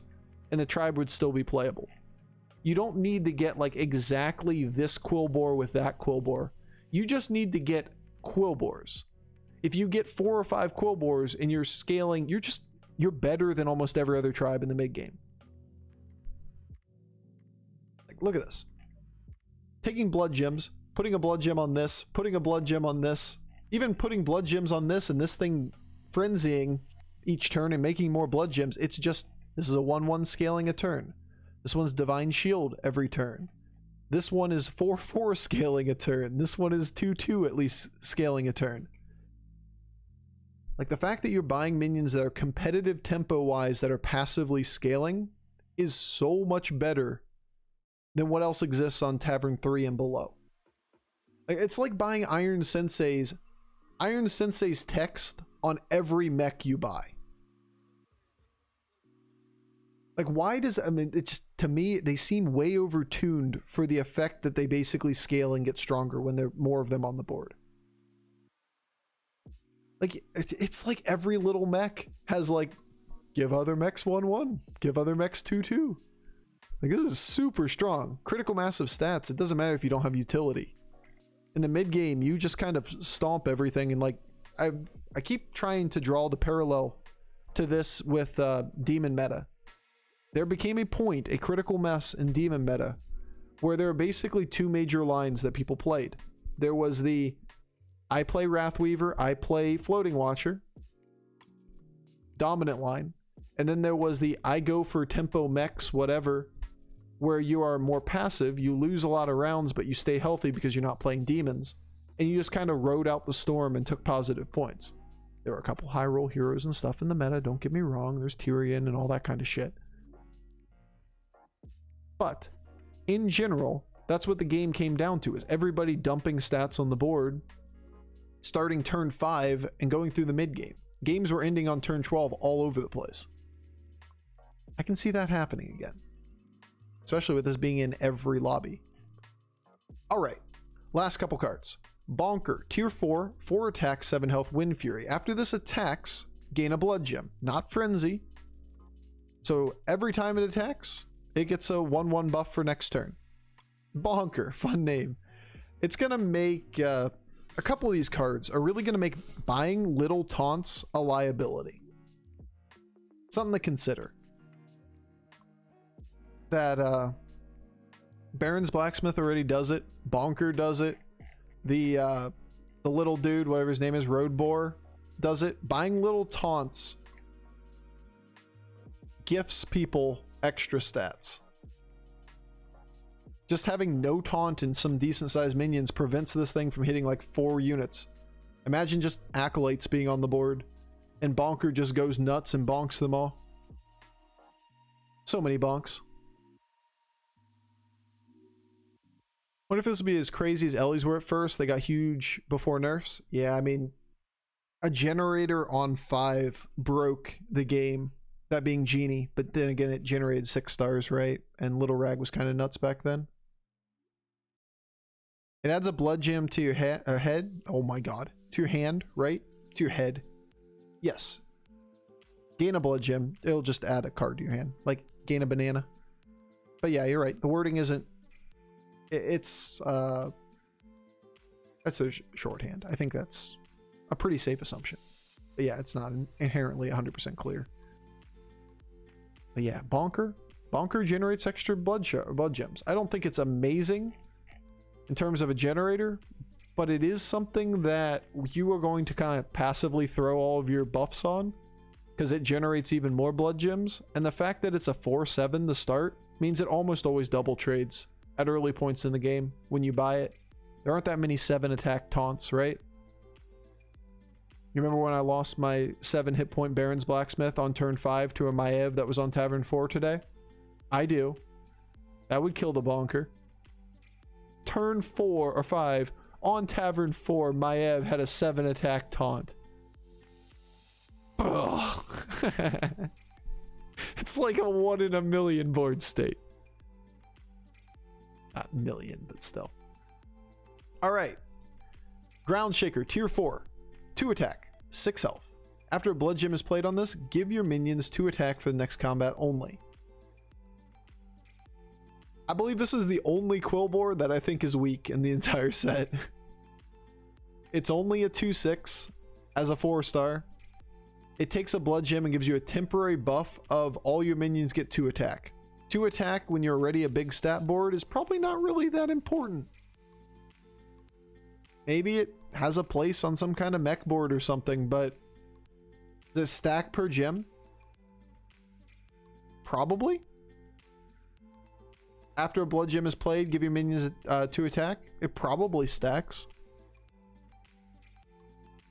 and the tribe would still be playable. You don't need to get like exactly this Quillboar with that Quillboar. You just need to get Quillboars. If you get 4 or 5 Quillboars and you're scaling, you're better than almost every other tribe in the mid game. Like, look at this. Taking blood gems, putting a blood gem on this, putting a blood gem on this, even putting blood gems on this, and this thing frenzying each turn and making more blood gems. It's just, this is a 1/1 scaling a turn. This one's Divine Shield every turn. This one is 4/4 scaling a turn. This one is 2/2 at least scaling a turn. Like, the fact that you're buying minions that are competitive tempo-wise that are passively scaling is so much better than what else exists on Tavern 3 and below. Like, it's like buying Iron Sensei's text on every mech you buy. Like, why does, I mean, it's just, to me, they seem way overtuned for the effect that they basically scale and get stronger when there are more of them on the board. Like, it's like every little mech has like, give other mechs 1/1, give other mechs 2/2. Like, this is super strong. Critical mass of stats. It doesn't matter if you don't have utility. In the mid game, you just kind of stomp everything, and like, I keep trying to draw the parallel to this with demon meta. There became a point, a critical mass in demon meta, where there were basically two major lines that people played. There was the I play Wrathweaver, I play Floating Watcher, dominant line. And then there was the I go for tempo mechs, whatever, where you are more passive, you lose a lot of rounds, but you stay healthy because you're not playing demons. And you just kind of rode out the storm and took positive points. There were a couple high roll heroes and stuff in the meta, don't get me wrong. There's Tyrion and all that kind of shit. But in general, that's what the game came down to, is everybody dumping stats on the board, starting turn 5 and going through the mid game. Games were ending on turn 12 all over the place. I can see that happening again, especially with this being in every lobby. All right, last couple cards. Bonker, tier 4, 4 attack, 7 health, Wind Fury. After this attacks, gain a blood gem, not frenzy. So every time it attacks, it gets a 1/1 buff for next turn. Bonker, fun name. It's gonna make a couple of these cards are really gonna make buying little taunts a liability. Something to consider. That Baron's Blacksmith already does it. Bonker does it. The little dude, whatever his name is, Boar, does it. Buying little taunts gifts people extra stats. Just having no taunt and some decent sized minions prevents this thing from hitting like 4 units. Imagine just Acolytes being on the board and Bonker just goes nuts and bonks them all. So many bonks. What if this would be as crazy as Ellie's were at first? They got huge before nerfs. Yeah, I mean, a generator on 5 broke the game. That being Genie, but then again, it generated 6 stars, right? And Little Rag was kind of nuts back then. It adds a blood gem to your head. Oh my god. To your hand, right? To your head. Yes. Gain a blood gem. It'll just add a card to your hand. Like, gain a banana. But yeah, you're right. The wording isn't... It's that's a shorthand. I think that's a pretty safe assumption. But yeah, it's not inherently 100% clear. But yeah, Bonker generates extra blood gems. I don't think it's amazing in terms of a generator, but it is something that you are going to kind of passively throw all of your buffs on because it generates even more blood gems. And the fact that it's a 4/7 to start means it almost always double trades at early points in the game when you buy it. There aren't that many 7 attack taunts, right? You remember when I lost my 7 hit point Baron's Blacksmith on turn 5 to a Maev that was on Tavern 4 today? I do. That would kill the Bonker. Turn 4 or 5 on Tavern 4, Maev had a 7 attack taunt. Ugh. It's like a 1 in a million board state. Not million, but still. All right. Ground Shaker, tier 4. 2 attack, 6 health. After a blood gem is played on this, give your minions 2 attack for the next combat only. I believe this is the only Quillboar that I think is weak in the entire set. It's only a 2/6 as a 4-star. It takes a blood gem and gives you a temporary buff of all your minions get 2 attack. 2 attack when you're already a big stat board is probably not really that important. Maybe it has a place on some kind of mech board or something, but does it stack per gem? Probably. After a blood gem is played, give your minions 2 attack. It probably stacks.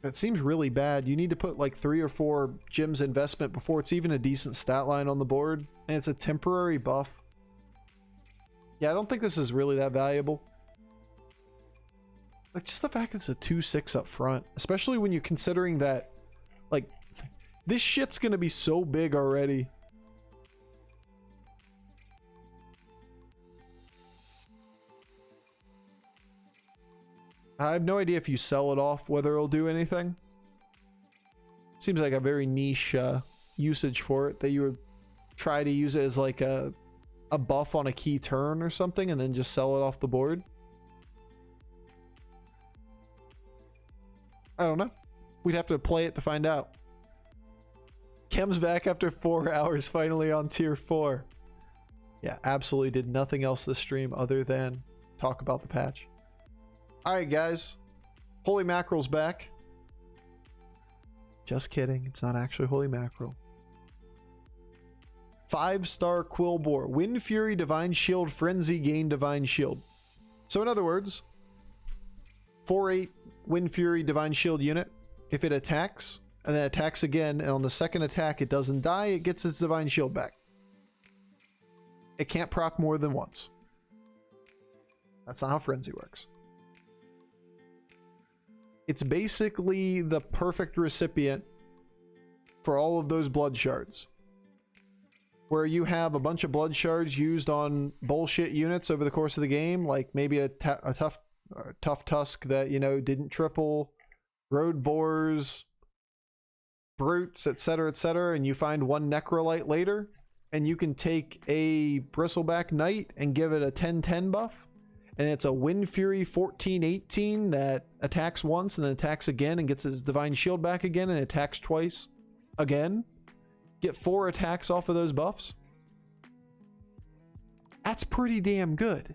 That seems really bad. You need to put like 3 or 4 gems investment before it's even a decent stat line on the board, and it's a temporary buff. Yeah, I don't think this is really that valuable. Like, just the fact it's a 2/6 up front, especially when you're considering that, like, this shit's gonna be so big already. I have no idea if you sell it off, whether it'll do anything. Seems like a very niche usage for it, that you would try to use it as like a buff on a key turn or something and then just sell it off the board. I don't know. We'd have to play it to find out. Cam's back after 4 hours, finally on tier 4. Yeah, absolutely did nothing else this stream other than talk about the patch. Alright, guys. Holy Mackerel's back. Just kidding. It's not actually Holy Mackerel. 5-star Quill Boar. Wind Fury, Divine Shield, Frenzy, gain Divine Shield. So in other words, 4/8 Wind Fury, Divine Shield unit. If it attacks, and then attacks again, and on the second attack it doesn't die, it gets its Divine Shield back. It can't proc more than once. That's not how Frenzy works. It's basically the perfect recipient for all of those blood shards. Where you have a bunch of blood shards used on bullshit units over the course of the game, like maybe a tough tusk that, you know, didn't triple, road boars, brutes, etc., and you find one necrolite later, and you can take a bristleback knight and give it a 10/10 buff, and it's a Wind Fury 14/18 that attacks once and then attacks again and gets its Divine Shield back again and attacks twice again. Get 4 attacks off of those buffs. That's pretty damn good.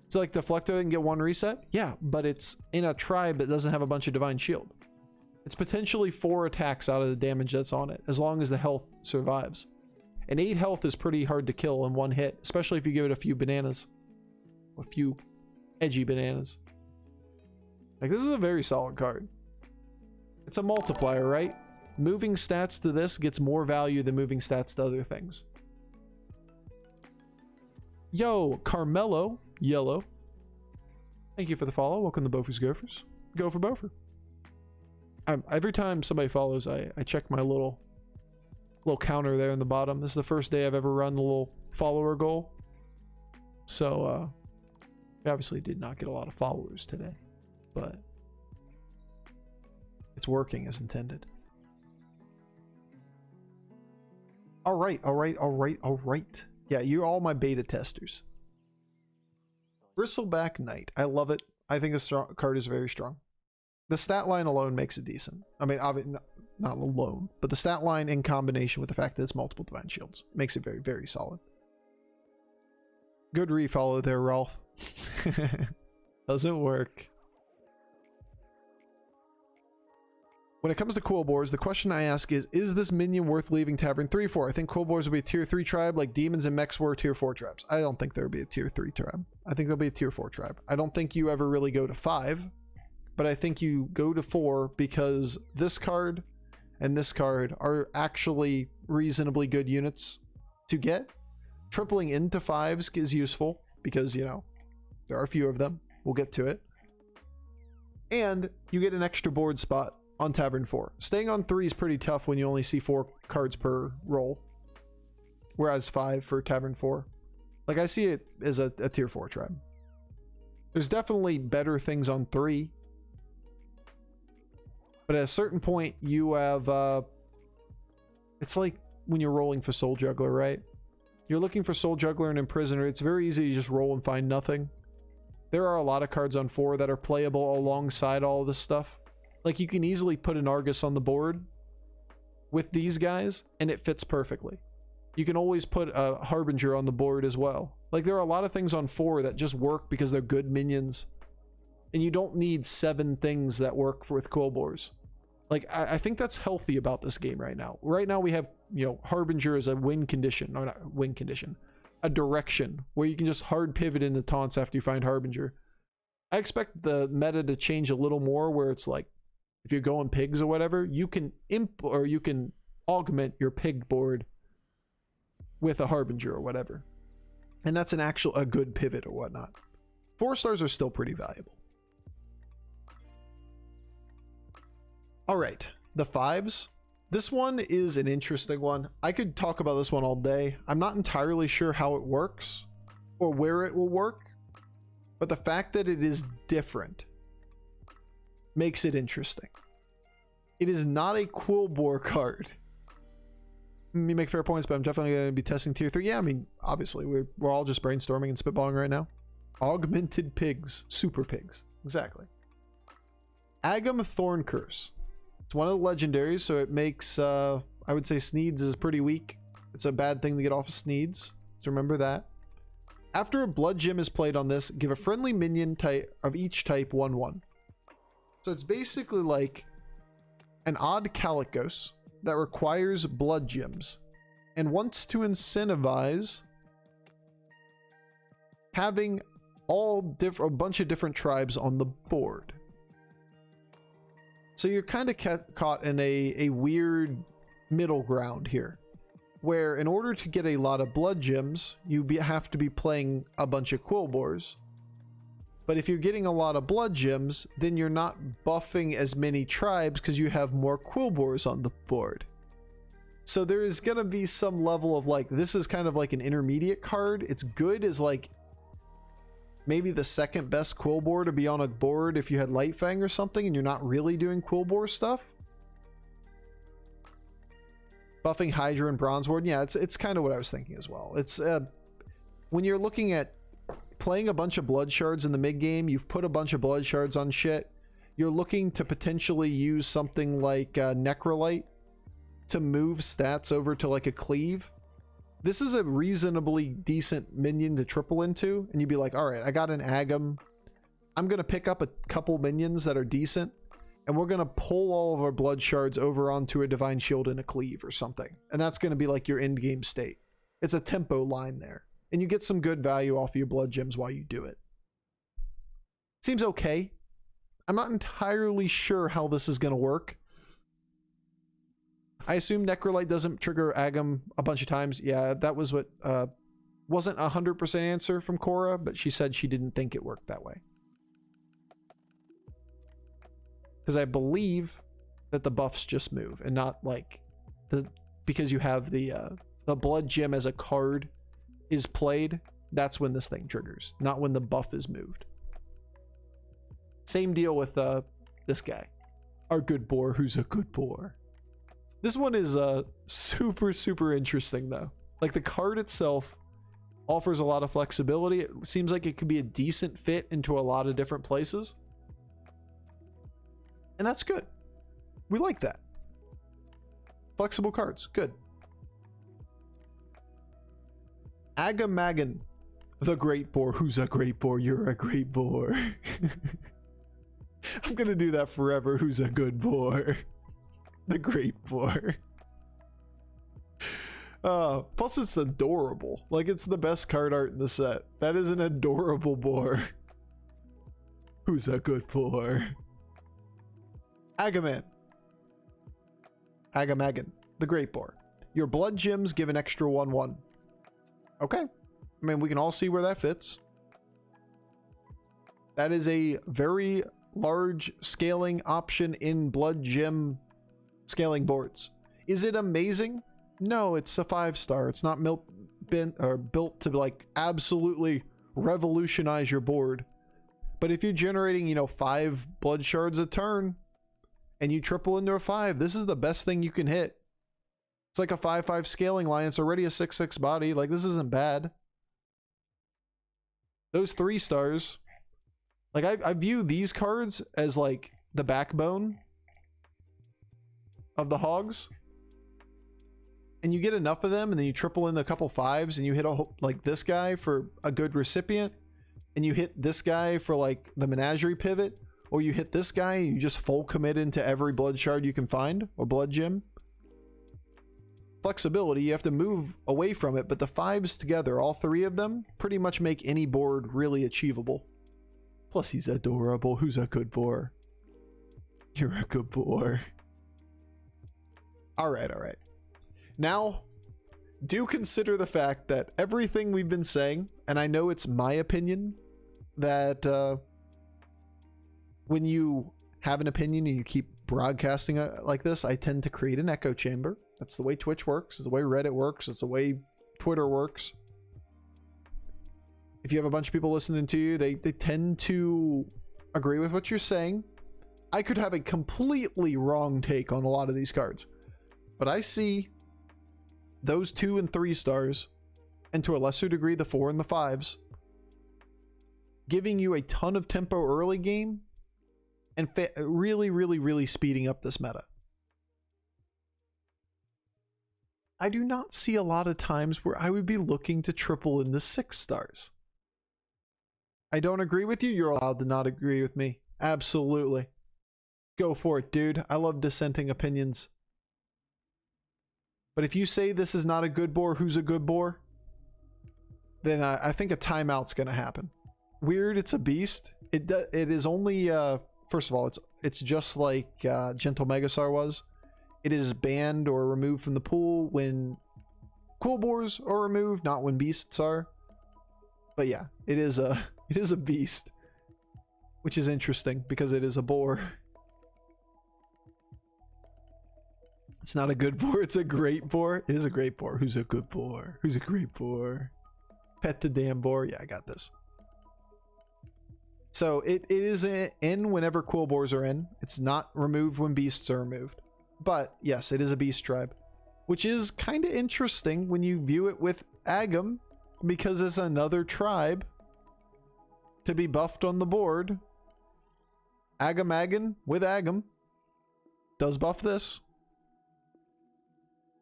So like Deflector can get 1 reset? Yeah, but it's in a tribe that doesn't have a bunch of Divine Shield. It's potentially 4 attacks out of the damage that's on it, as long as the health survives. And 8 health is pretty hard to kill in one hit, especially if you give it a few bananas. A few edgy bananas. Like, this is a very solid card. It's a multiplier, right? Moving stats to this gets more value than moving stats to other things. Yo, Carmelo, yellow. Thank you for the follow. Welcome to Bofur's Gophers. Go for Bofur. Every time somebody follows, I check my little counter there in the bottom. This is the first day I've ever run the little follower goal. So, we obviously did not get a lot of followers today, but it's working as intended. All right. Yeah, you're all my beta testers. Bristleback Knight. I love it. I think this card is very strong. The stat line alone makes it decent. I mean, not alone, but the stat line in combination with the fact that it's multiple Divine Shields makes it very, very solid. Good refollow there, Rolf. Doesn't work. When it comes to Quill Boars, the question I ask is this minion worth leaving Tavern 3 for? I think Quill Boars will be a tier 3 tribe like demons and mechs were tier 4 tribes. I don't think there will be a tier 3 tribe. I think there'll be a tier 4 tribe. I don't think you ever really go to 5, but I think you go to 4 because this card and this card are actually reasonably good units to get. Tripling into 5s is useful because, you know, there are a few of them. We'll get to it. And you get an extra board spot on Tavern 4. Staying on 3 is pretty tough when you only see 4 cards per roll, whereas 5 for Tavern 4. Like, I see it as a tier 4 tribe. There's definitely better things on 3, but at a certain point you have it's like when you're rolling for Soul Juggler, right? You're looking for Soul Juggler and Imprisoner. It's very easy to just roll and find nothing. There are a lot of cards on 4 that are playable alongside all of this stuff. Like, you can easily put an Argus on the board with these guys, and it fits perfectly. You can always put a Harbinger on the board as well. Like, there are a lot of things on 4 that just work because they're good minions. And you don't need 7 things that work with Quill Boars. Like, I think that's healthy about this game right now. Right now we have, you know, Harbinger as a win condition. Or not win condition. A direction where you can just hard pivot into taunts after you find Harbinger. I expect the meta to change a little more where it's like, if you're going pigs or whatever, you can you can augment your pig board with a Harbinger or whatever. And that's a good pivot or whatnot. 4 stars are still pretty valuable. All right, the 5s. This one is an interesting one. I could talk about this one all day. I'm not entirely sure how it works or where it will work, but the fact that it is different makes it interesting. It is not a Quill Boar card. You make fair points, but I'm definitely going to be testing tier 3. Yeah, I mean, obviously, we're all just brainstorming and spitballing right now. Augmented pigs. Super pigs. Exactly. Agam Thorn Curse. It's one of the legendaries, so it makes, I I would say Sneeds is pretty weak. It's a bad thing to get off of Sneeds, so remember that. After a blood gem is played on this, give a friendly minion type of each type 1/1. So it's basically like an odd Calicos that requires blood gems and wants to incentivize having a bunch of different tribes on the board. So you're kind of caught in a weird middle ground here, where in order to get a lot of blood gems, you have to be playing a bunch of Quill Boars. But if you're getting a lot of blood gems, then you're not buffing as many tribes because you have more Quill Boars on the board. So there is going to be some level of like, this is kind of like an intermediate card. It's good as like maybe the second best Quill Boar to be on a board if you had Lightfang or something and you're not really doing Quill Boar stuff. Buffing Hydra and Bronze Warden, yeah, it's kind of what I was thinking as well. It's when you're looking at playing a bunch of blood shards in the mid game, you've put a bunch of blood shards on shit. You're looking to potentially use something like Necrolite to move stats over to like a cleave. This is a reasonably decent minion to triple into, and you'd be like, all right, I got an Agam. I'm gonna pick up a couple minions that are decent, and we're gonna pull all of our blood shards over onto a Divine Shield and a cleave or something, and that's gonna be like your end game state. It's a tempo line there, and you get some good value off of your blood gems while you do it. Seems okay. I'm not entirely sure how this is gonna work. I assume Necrolite doesn't trigger Agam a bunch of times. Yeah, that was what wasn't 100% answer from Cora, but she said she didn't think it worked that way. Because I believe that the buffs just move and not like because you have the blood gem as a card is played, that's when this thing triggers, not when the buff is moved. Same deal with this guy, our good boar who's a good boar. This one is super interesting though. Like the card itself offers a lot of flexibility. It seems like it could be a decent fit into a lot of different places. And that's good. We like that. Flexible cards, good. Agamagan, the great boar who's a great boar, you're a great boar. I'm gonna do that forever. Who's a good boar? The great boar. Plus it's adorable. Like it's the best card art in the set. That is an adorable boar. Who's a good boar? Agaman. Agamagan, the great boar. Your blood gems give an extra 1/1. Okay. I mean, we can all see where that fits. That is a very large scaling option in blood gem scaling boards. Is it amazing? No, it's a 5-star. It's not built to like absolutely revolutionize your board. But if you're generating, 5 blood shards a turn and you triple into a 5, this is the best thing you can hit. It's like a 5/5 scaling line. It's already a 6/6 body. Like this isn't bad. Those 3 stars, like I view these cards as like the backbone of the hogs, and you get enough of them and then you triple in a couple 5s and you hit like this guy for a good recipient, and you hit this guy for like the menagerie pivot, or you hit this guy and you just full commit into every blood shard you can find or blood gem. Flexibility, you have to move away from it, but the 5s together, all 3 of them, pretty much make any board really achievable. Plus he's adorable. Who's a good boar? You're a good boar. All right. Now, do consider the fact that everything we've been saying, and I know it's my opinion, that when you have an opinion and you keep broadcasting it like this, I tend to create an echo chamber. That's the way Twitch works. It's the way Reddit works. It's the way Twitter works. If you have a bunch of people listening to you, they tend to agree with what you're saying. I could have a completely wrong take on a lot of these cards, but I see those 2 and 3 stars, and to a lesser degree the 4 and the 5s, giving you a ton of tempo early game and really speeding up this meta. I do not see a lot of times where I would be looking to triple in the 6 stars. I don't agree with you. You're allowed to not agree with me. Absolutely. Go for it, dude. I love dissenting opinions. But if you say this is not a good boar, who's a good boar? Then I think a timeout's going to happen. Weird, it's a beast. It is only, first of all, it's just like Gentle Megasar was. It is banned or removed from the pool when cool boars are removed, not when beasts are. But yeah, it is a beast, which is interesting because it is a boar. It's not a good boar, it's a great boar. It is a great boar. Who's a good boar? Who's a great boar? Pet the damn boar. Yeah, I got this. So it is in whenever cool boars are in. It's not removed when beasts are removed. But yes, it is a beast tribe, which is kind of interesting when you view it with Agam, because it's another tribe to be buffed on the board. Agam with Agam does buff this.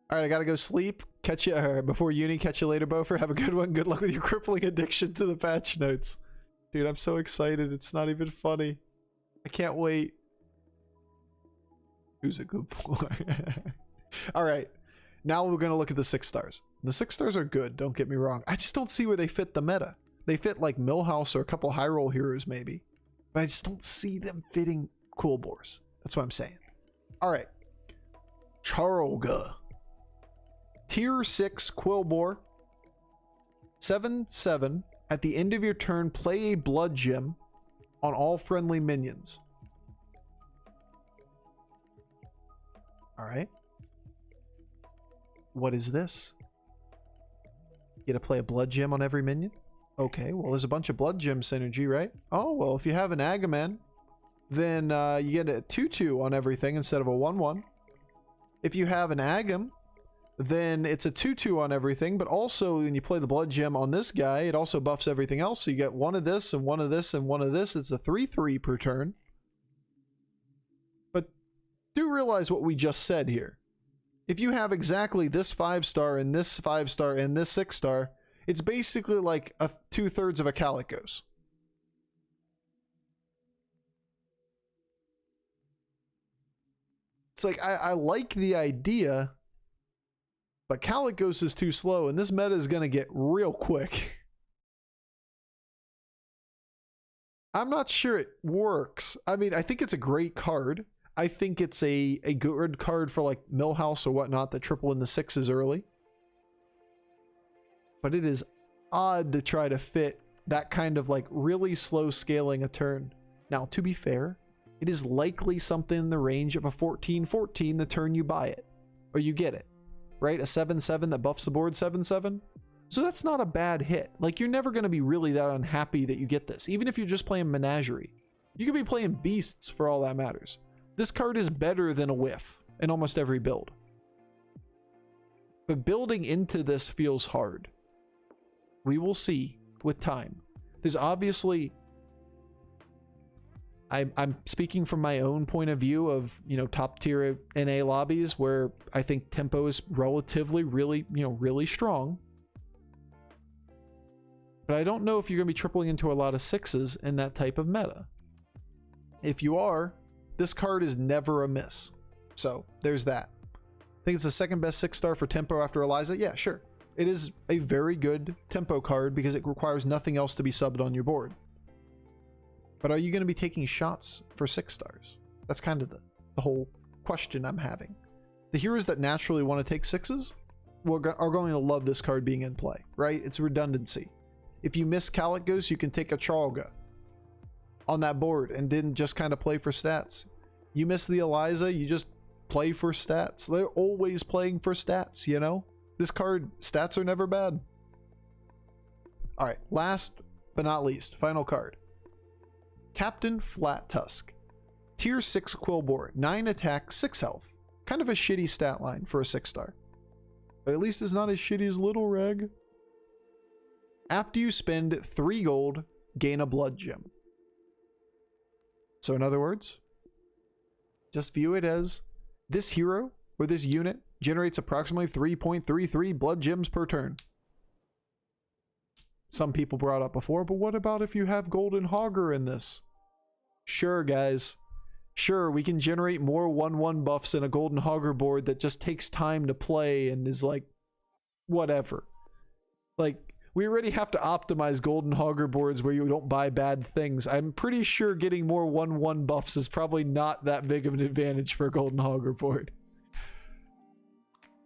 All right, I gotta go sleep. Catch you before uni. Catch you later, Bofur. Have a good one. Good luck with your crippling addiction to the patch notes. Dude, I'm so excited. It's not even funny. I can't wait. Who's a good boy? All right, now we're gonna look at the 6 stars. The 6 stars are good, don't get me wrong. I just don't see where they fit the meta. They fit like Millhouse or a couple high roll heroes maybe, but I just don't see them fitting cool boars. That's what I'm saying. All right, Charolga. Tier 6 Quill Boar. 7/7. At the end of your turn, play a blood gem on all friendly minions. Alright. What is this? You get to play a blood gem on every minion? Okay, well there's a bunch of blood gem synergy, right? Oh, well if you have an Agaman, then you get a 2/2 on everything instead of a 1/1. If you have an Agam, then it's a 2/2 on everything, but also when you play the blood gem on this guy, it also buffs everything else. So you get one of this and one of this and one of this. It's a 3/3 per turn. But do realize what we just said here. If you have exactly this 5-star and this 5-star and this 6-star, it's basically like a 2/3 of a Calicos. It's like, I like the idea, but Calicos is too slow, and this meta is going to get real quick. I'm not sure it works. I mean, I think it's a great card. I think it's a good card for like Millhouse or whatnot that triple in the 6s early. But it is odd to try to fit that kind of like really slow scaling a turn. Now, to be fair, it is likely something in the range of a 14/14 the turn you buy it, or you get it. Right? A 7/7 that buffs the board 7/7. So that's not a bad hit. Like, you're never going to be really that unhappy that you get this. Even if you're just playing Menagerie. You could be playing Beasts for all that matters. This card is better than a whiff in almost every build. But building into this feels hard. We will see with time. There's obviously... I'm speaking from my own point of view of, you know, top tier NA lobbies where I think tempo is relatively really strong. But I don't know if you're going to be tripling into a lot of 6s in that type of meta. If you are, this card is never a miss. So there's that. I think it's the second best 6-star for tempo after Eliza. Yeah, sure. It is a very good tempo card because it requires nothing else to be subbed on your board. But are you going to be taking shots for 6 stars? That's kind of the whole question I'm having. The heroes that naturally want to take 6s are going to love this card being in play, right? It's redundancy. If you miss Calicos, you can take a Charolga on that board and didn't just kind of play for stats. You miss the Eliza, you just play for stats. They're always playing for stats, you know? This card, stats are never bad. All right, last but not least, final card. Captain Flat Tusk. Tier 6 Quill Boar, 9 attack, 6 health. Kind of a shitty stat line for a 6-star. But at least it's not as shitty as Little Reg. After you spend 3 gold, gain a blood gem. So in other words, just view it as this hero or this unit generates approximately 3.33 blood gems per turn. Some people brought up before, but what about if you have Golden Hogger in this? Sure, guys. Sure, we can generate more 1/1 buffs in a Golden Hogger board that just takes time to play and is like, whatever. Like, we already have to optimize Golden Hogger boards where you don't buy bad things. I'm pretty sure getting more 1/1 buffs is probably not that big of an advantage for a Golden Hogger board.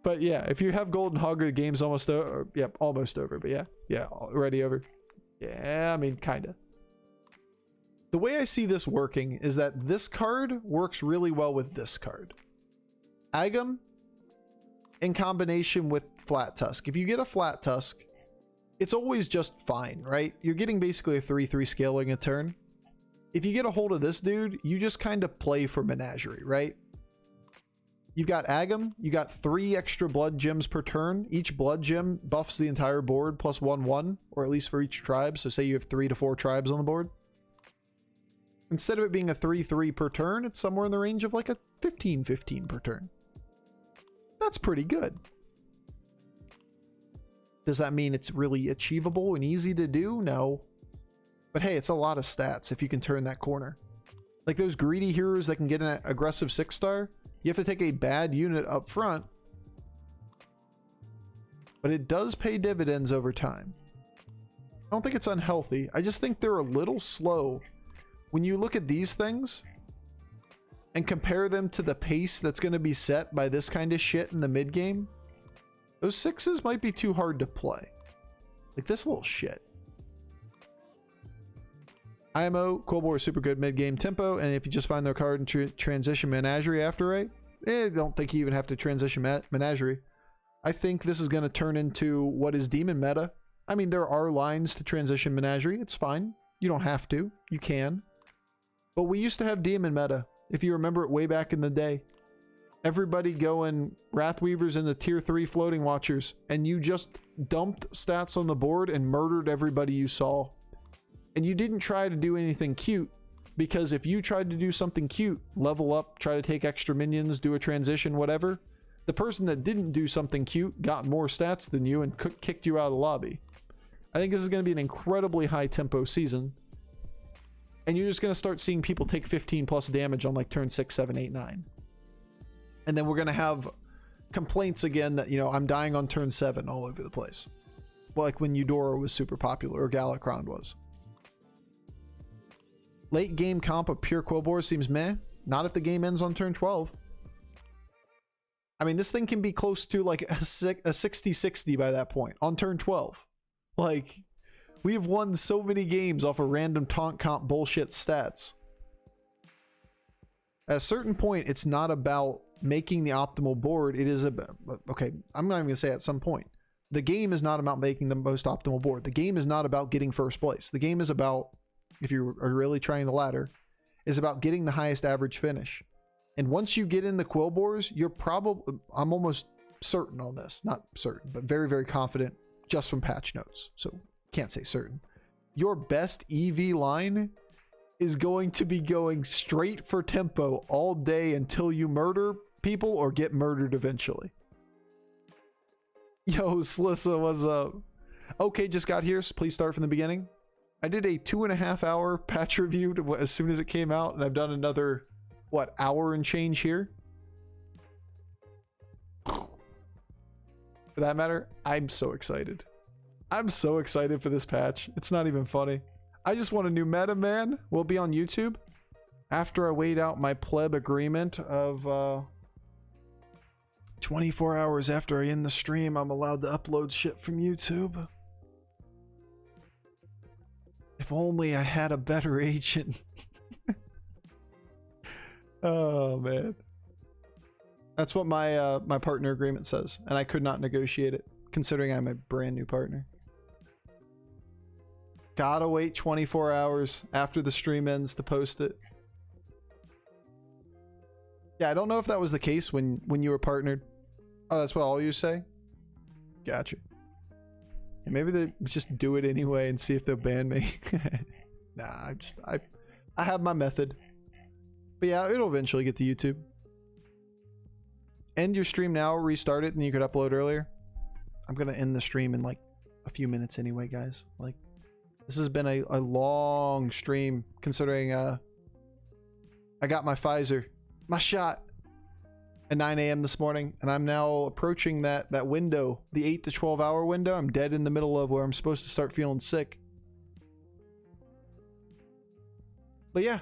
But yeah, if you have Golden Hogger, the game's almost over. Yep, almost over, but yeah, already over. Yeah, I mean, kinda. The way I see this working is that this card works really well with this card. Agam in combination with Flat Tusk. If you get a Flat Tusk, it's always just fine, right? You're getting basically a 3/3 scaling a turn. If you get a hold of this dude, you just kind of play for Menagerie, right? You've got Agam, you got 3 extra blood gems per turn. Each blood gem buffs the entire board plus 1/1, or at least for each tribe. So say you have 3 to 4 tribes on the board. Instead of it being a 3/3 per turn, it's somewhere in the range of like a 15/15 per turn. That's pretty good. Does that mean it's really achievable and easy to do? No. But hey, it's a lot of stats if you can turn that corner. Like those greedy heroes that can get an aggressive 6-star, you have to take a bad unit up front. But it does pay dividends over time. I don't think it's unhealthy. I just think they're a little slow. When you look at these things and compare them to the pace that's going to be set by this kind of shit in the mid game, those 6s might be too hard to play. Like this little shit. IMO, Boar is super good mid game tempo, and if you just find their card and transition Menagerie after, right? I don't think you even have to transition Menagerie. I think this is going to turn into what is Demon meta. I mean, there are lines to transition Menagerie. It's fine. You don't have to. You can. But we used to have Demon meta, if you remember it way back in the day. Everybody going Wrathweavers and the tier 3 floating watchers, and you just dumped stats on the board and murdered everybody you saw. And you didn't try to do anything cute, because if you tried to do something cute, level up, try to take extra minions, do a transition, whatever, the person that didn't do something cute got more stats than you and kicked you out of the lobby. I think this is going to be an incredibly high tempo season. And you're just going to start seeing people take 15 plus damage on like turn 6, 7, 8, 9. And then we're going to have complaints again that, you know, I'm dying on turn 7 all over the place. Well, like when Eudora was super popular or Galakron was. Late game comp of pure Boar seems meh. Not if the game ends on turn 12. I mean, this thing can be close to like a 60-60 by that point on turn 12. Like, we have won so many games off of random taunt comp bullshit stats. At a certain point, it's not about making the optimal board. It is about, okay, I'm not even gonna say at some point. The game is not about making the most optimal board. The game is not about getting first place. The game is about, if you are really trying the ladder, is about getting the highest average finish. And once you get in the Boars, you're probably, I'm almost certain on this, not certain, but very, very confident just from patch notes. So can't say certain. Your best EV line is going to be going straight for tempo all day until you murder people or get murdered eventually. Yo, Slissa, what's up? Okay, just got here, so please start from the beginning. I did a 2.5 hour patch review as soon as it came out, and I've done another, what, hour and change here? For that matter, I'm so excited. I'm so excited for this patch. It's not even funny. I just want a new meta, man. Will be on YouTube. After I wait out my pleb agreement of 24 hours after I end the stream, I'm allowed to upload shit from YouTube. If only I had a better agent. Oh, man. That's what my my partner agreement says, and I could not negotiate it, considering I'm a brand new partner. Gotta wait 24 hours after the stream ends to post it. Yeah, I don't know if that was the case when you were partnered. Oh, that's what all you say? Gotcha. Yeah, maybe they just do it anyway and see if they'll ban me. Nah, I have my method. But yeah, it'll eventually get to YouTube. end your stream now, restart it, and you could upload earlier. I'm gonna end the stream in like a few minutes anyway, guys. Like, this has been a long stream, considering I got my Pfizer, my shot, at 9 a.m. this morning, and I'm now approaching that window, the 8 to 12 hour window. I'm dead in the middle of where I'm supposed to start feeling sick. But yeah,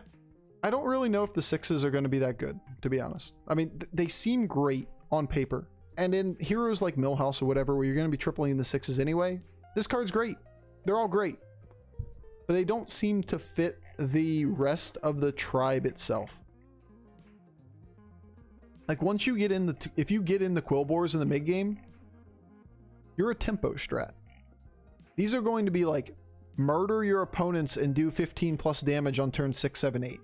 I don't really know if the 6s are going to be that good, to be honest. I mean, they seem great on paper. And in heroes like Millhouse or whatever, where you're going to be tripling the 6s anyway, this card's great. They're all great. But they don't seem to fit the rest of the tribe itself. Like, once you get in the... if you get in the Quillboars in the mid-game, you're a tempo strat. These are going to be like, murder your opponents and do 15 plus damage on turn 6, 7, 8.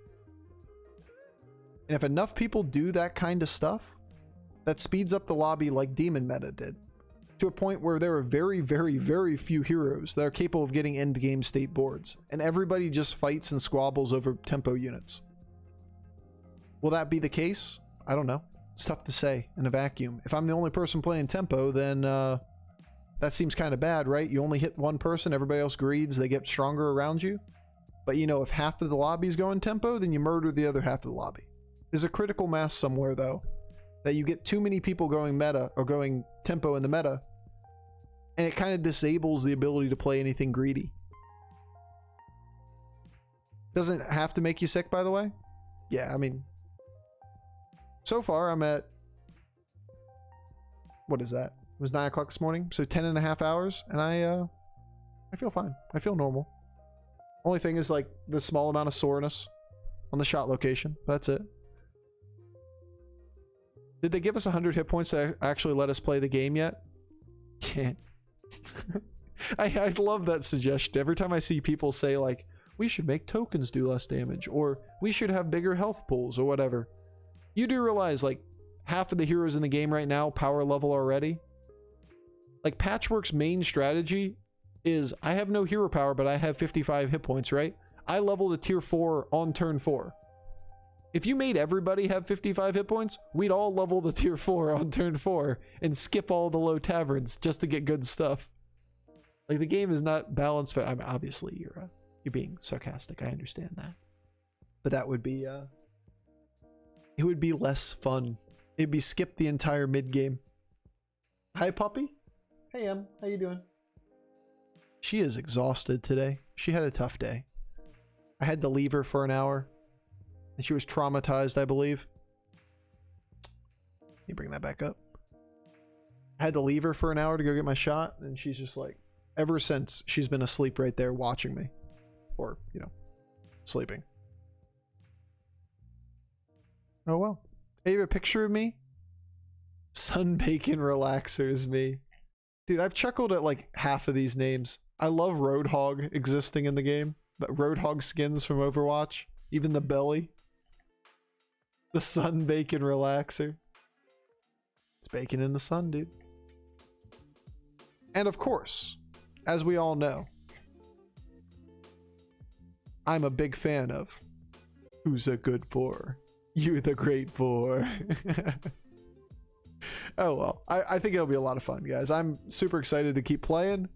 And if enough people do that kind of stuff, that speeds up the lobby like Demon Meta did, to a point where there are very, very, very few heroes that are capable of getting end game state boards, and everybody just fights and squabbles over tempo units. Will that be the case? I don't know. It's tough to say in a vacuum. If I'm the only person playing tempo, then that seems kind of bad, right? You only hit one person, everybody else greeds, they get stronger around you. But you know, if half of the lobby's going tempo, then you murder the other half of the lobby. There's a critical mass somewhere, though, that you get too many people going meta or going tempo in the meta, and it kind of disables the ability to play anything greedy. Doesn't have to make you sick, by the way. Yeah, I mean, so far I'm at, what is that? It was 9 o'clock this morning, so 10 and a half hours, and I feel fine. I feel normal. Only thing is like the small amount of soreness on the shot location. That's it. Did they give us 100 hit points to actually let us play the game yet? Can't. I love that suggestion. Every time I see people say like, we should make tokens do less damage, or we should have bigger health pools, or whatever. You do realize like half of the heroes in the game right now power level already. Like, Patchwork's main strategy is, I have no hero power, but I have 55 hit points, right? I leveled a tier 4 on turn 4. If you made everybody have 55 hit points, we'd all level the tier 4 on turn 4 and skip all the low taverns just to get good stuff. Like, the game is not balanced. I mean, obviously, you're being sarcastic. I understand that. But that would be, it would be less fun. It'd be skip the entire mid game. Hi, puppy. Hey, Em. How you doing? She is exhausted today. She had a tough day. I had to leave her for an hour. And she was traumatized, I believe. Let me bring that back up. I had to leave her for an hour to go get my shot. And she's just like, ever since, she's been asleep right there watching me. Or, you know, sleeping. Oh, well. Hey, you have a picture of me? Sun Bacon Relaxer is me. Dude, I've chuckled at like half of these names. I love Roadhog existing in the game. The Roadhog skins from Overwatch. Even the belly. The Sun Bacon Relaxer. It's bacon in the sun, dude. And of course, as we all know, I'm a big fan of Who's a Good Boar? You the Great Boar. Oh well, I think it'll be a lot of fun, guys. I'm super excited to keep playing.